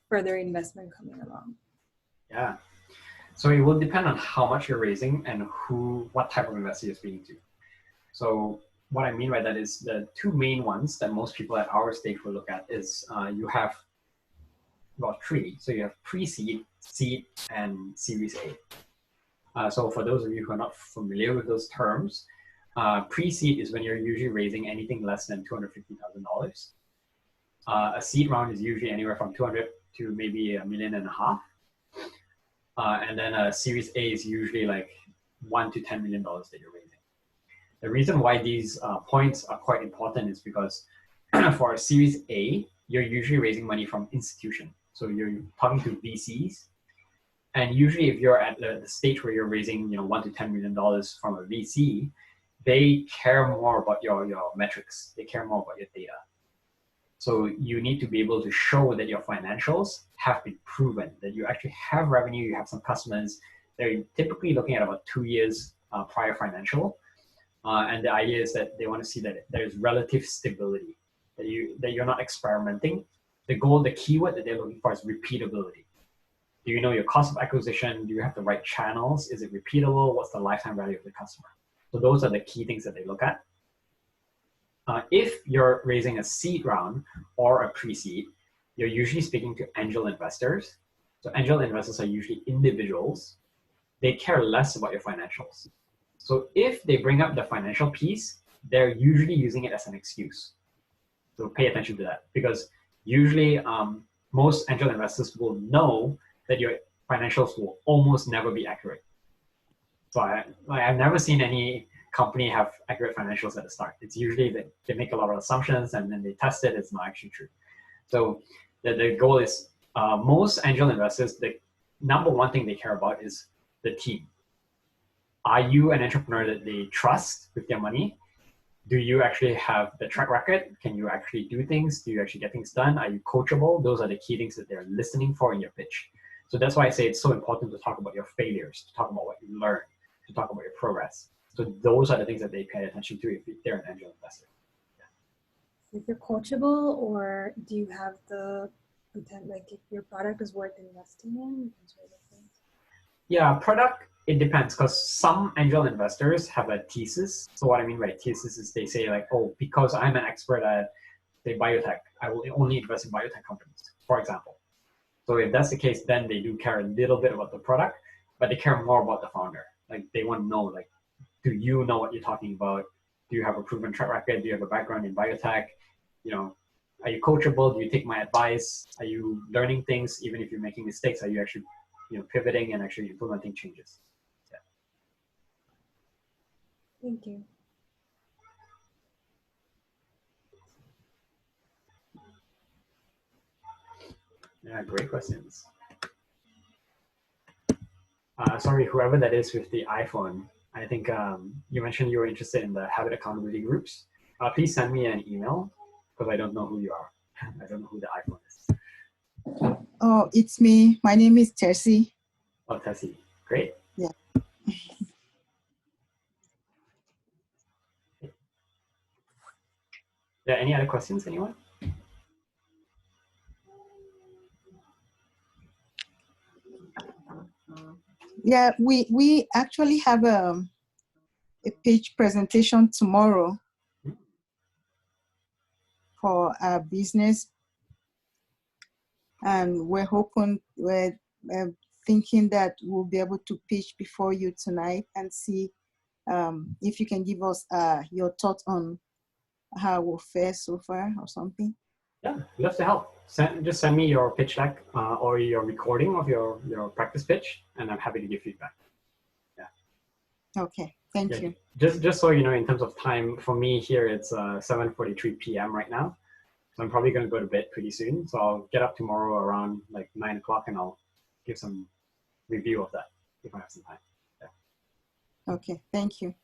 further investment coming along? Yeah. So it will depend on how much you're raising and what type of investor you're speaking to. So what I mean by that is the two main ones that most people at our stage will look at is you have about three. So you have pre-seed, seed, and Series A. So for those of you who are not familiar with those terms, pre-seed is when you're usually raising anything less than $250,000. A seed round is usually anywhere from 200 to maybe $1.5 million. And then a Series A is usually like $1 to $10 million that you're raising. The reason why these points are quite important is because for a Series A, you're usually raising money from institution. So you're talking to VCs. And usually if you're at the stage where you're raising $1 to $10 million from a VC, they care more about your metrics. They care more about your data. So you need to be able to show that your financials have been proven, that you actually have revenue, you have some customers. They're typically looking at about 2 years prior financial. And the idea is that they want to see that there's relative stability, that you're not experimenting. The keyword that they're looking for is repeatability. Do you know your cost of acquisition? Do you have the right channels? Is it repeatable? What's the lifetime value of the customer? So those are the key things that they look at. If you're raising a seed round or a pre-seed, you're usually speaking to angel investors. So angel investors are usually individuals. They care less about your financials. So if they bring up the financial piece, they're usually using it as an excuse. So pay attention to that, because usually most angel investors will know that your financials will almost never be accurate. So I've never seen any company have accurate financials at the start. It's usually that they make a lot of assumptions and then they test it, it's not actually true. So the goal is most angel investors, number one thing they care about is the team. Are you an entrepreneur that they trust with their money? Do you actually have the track record? Can you actually do things? Do you actually get things done? Are you coachable? Those are the key things that they're listening for in your pitch. So that's why I say it's so important to talk about your failures, to talk about what you learned, to talk about your progress. So those are the things that they pay attention to if they're an angel investor. If you're coachable, or do you have the intent, like if your product is worth investing in? Sort of things? Yeah, product, it depends, because some angel investors have a thesis. So what I mean by thesis is they say like, oh, because I'm an expert at, say, biotech, I will only invest in biotech companies, for example. So if that's the case, then they do care a little bit about the product, but they care more about the founder. Like they want to know, like, do you know what you're talking about? Do you have a proven track record? Do you have a background in biotech? You know, are you coachable? Do you take my advice? Are you learning things even if you're making mistakes? Are you actually, you know, pivoting and actually implementing changes? Yeah. Thank you. Yeah, great questions. Sorry, whoever that is with the iPhone, I think you mentioned you were interested in the habit accountability groups. Please send me an email because I don't know who you are. I don't know who the iPhone is. Oh, it's me. My name is Tessie. Oh, Tessie. Great. Yeah. Yeah, any other questions, anyone? Yeah, we actually have a pitch presentation tomorrow for our business, and we're thinking that we'll be able to pitch before you tonight and see if you can give us your thoughts on how we'll fare so far or something. Yeah, love to help. Just send me your pitch deck or your recording of your practice pitch, and I'm happy to give feedback. Yeah. Okay, thank you. Just so you know, in terms of time, for me here, it's 7:43 p.m. right now. So I'm probably going to go to bed pretty soon. So I'll get up tomorrow around like 9 o'clock and I'll give some review of that if I have some time. Yeah. Okay, thank you.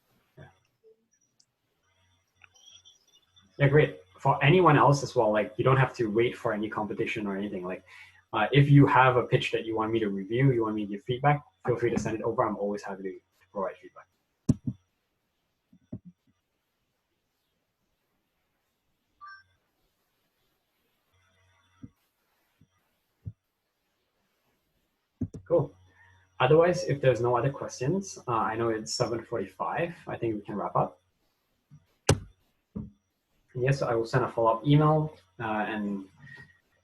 Yeah, great. For anyone else as well, like you don't have to wait for any competition or anything. Like if you have a pitch that you want me to review, you want me to give feedback, feel free to send it over. I'm always happy to provide feedback. Cool. Otherwise, if there's no other questions, I know it's 7:45. I think we can wrap up. And yes, I will send a follow-up email. And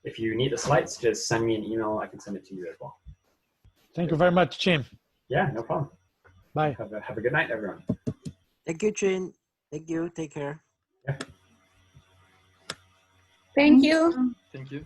if you need the slides, just send me an email. I can send it to you as well. Thank you very much, Chin. Yeah, no problem. Bye. Have a good night, everyone. Thank you, Chin. Thank you. Take care. Yeah. Thank you. Thank you.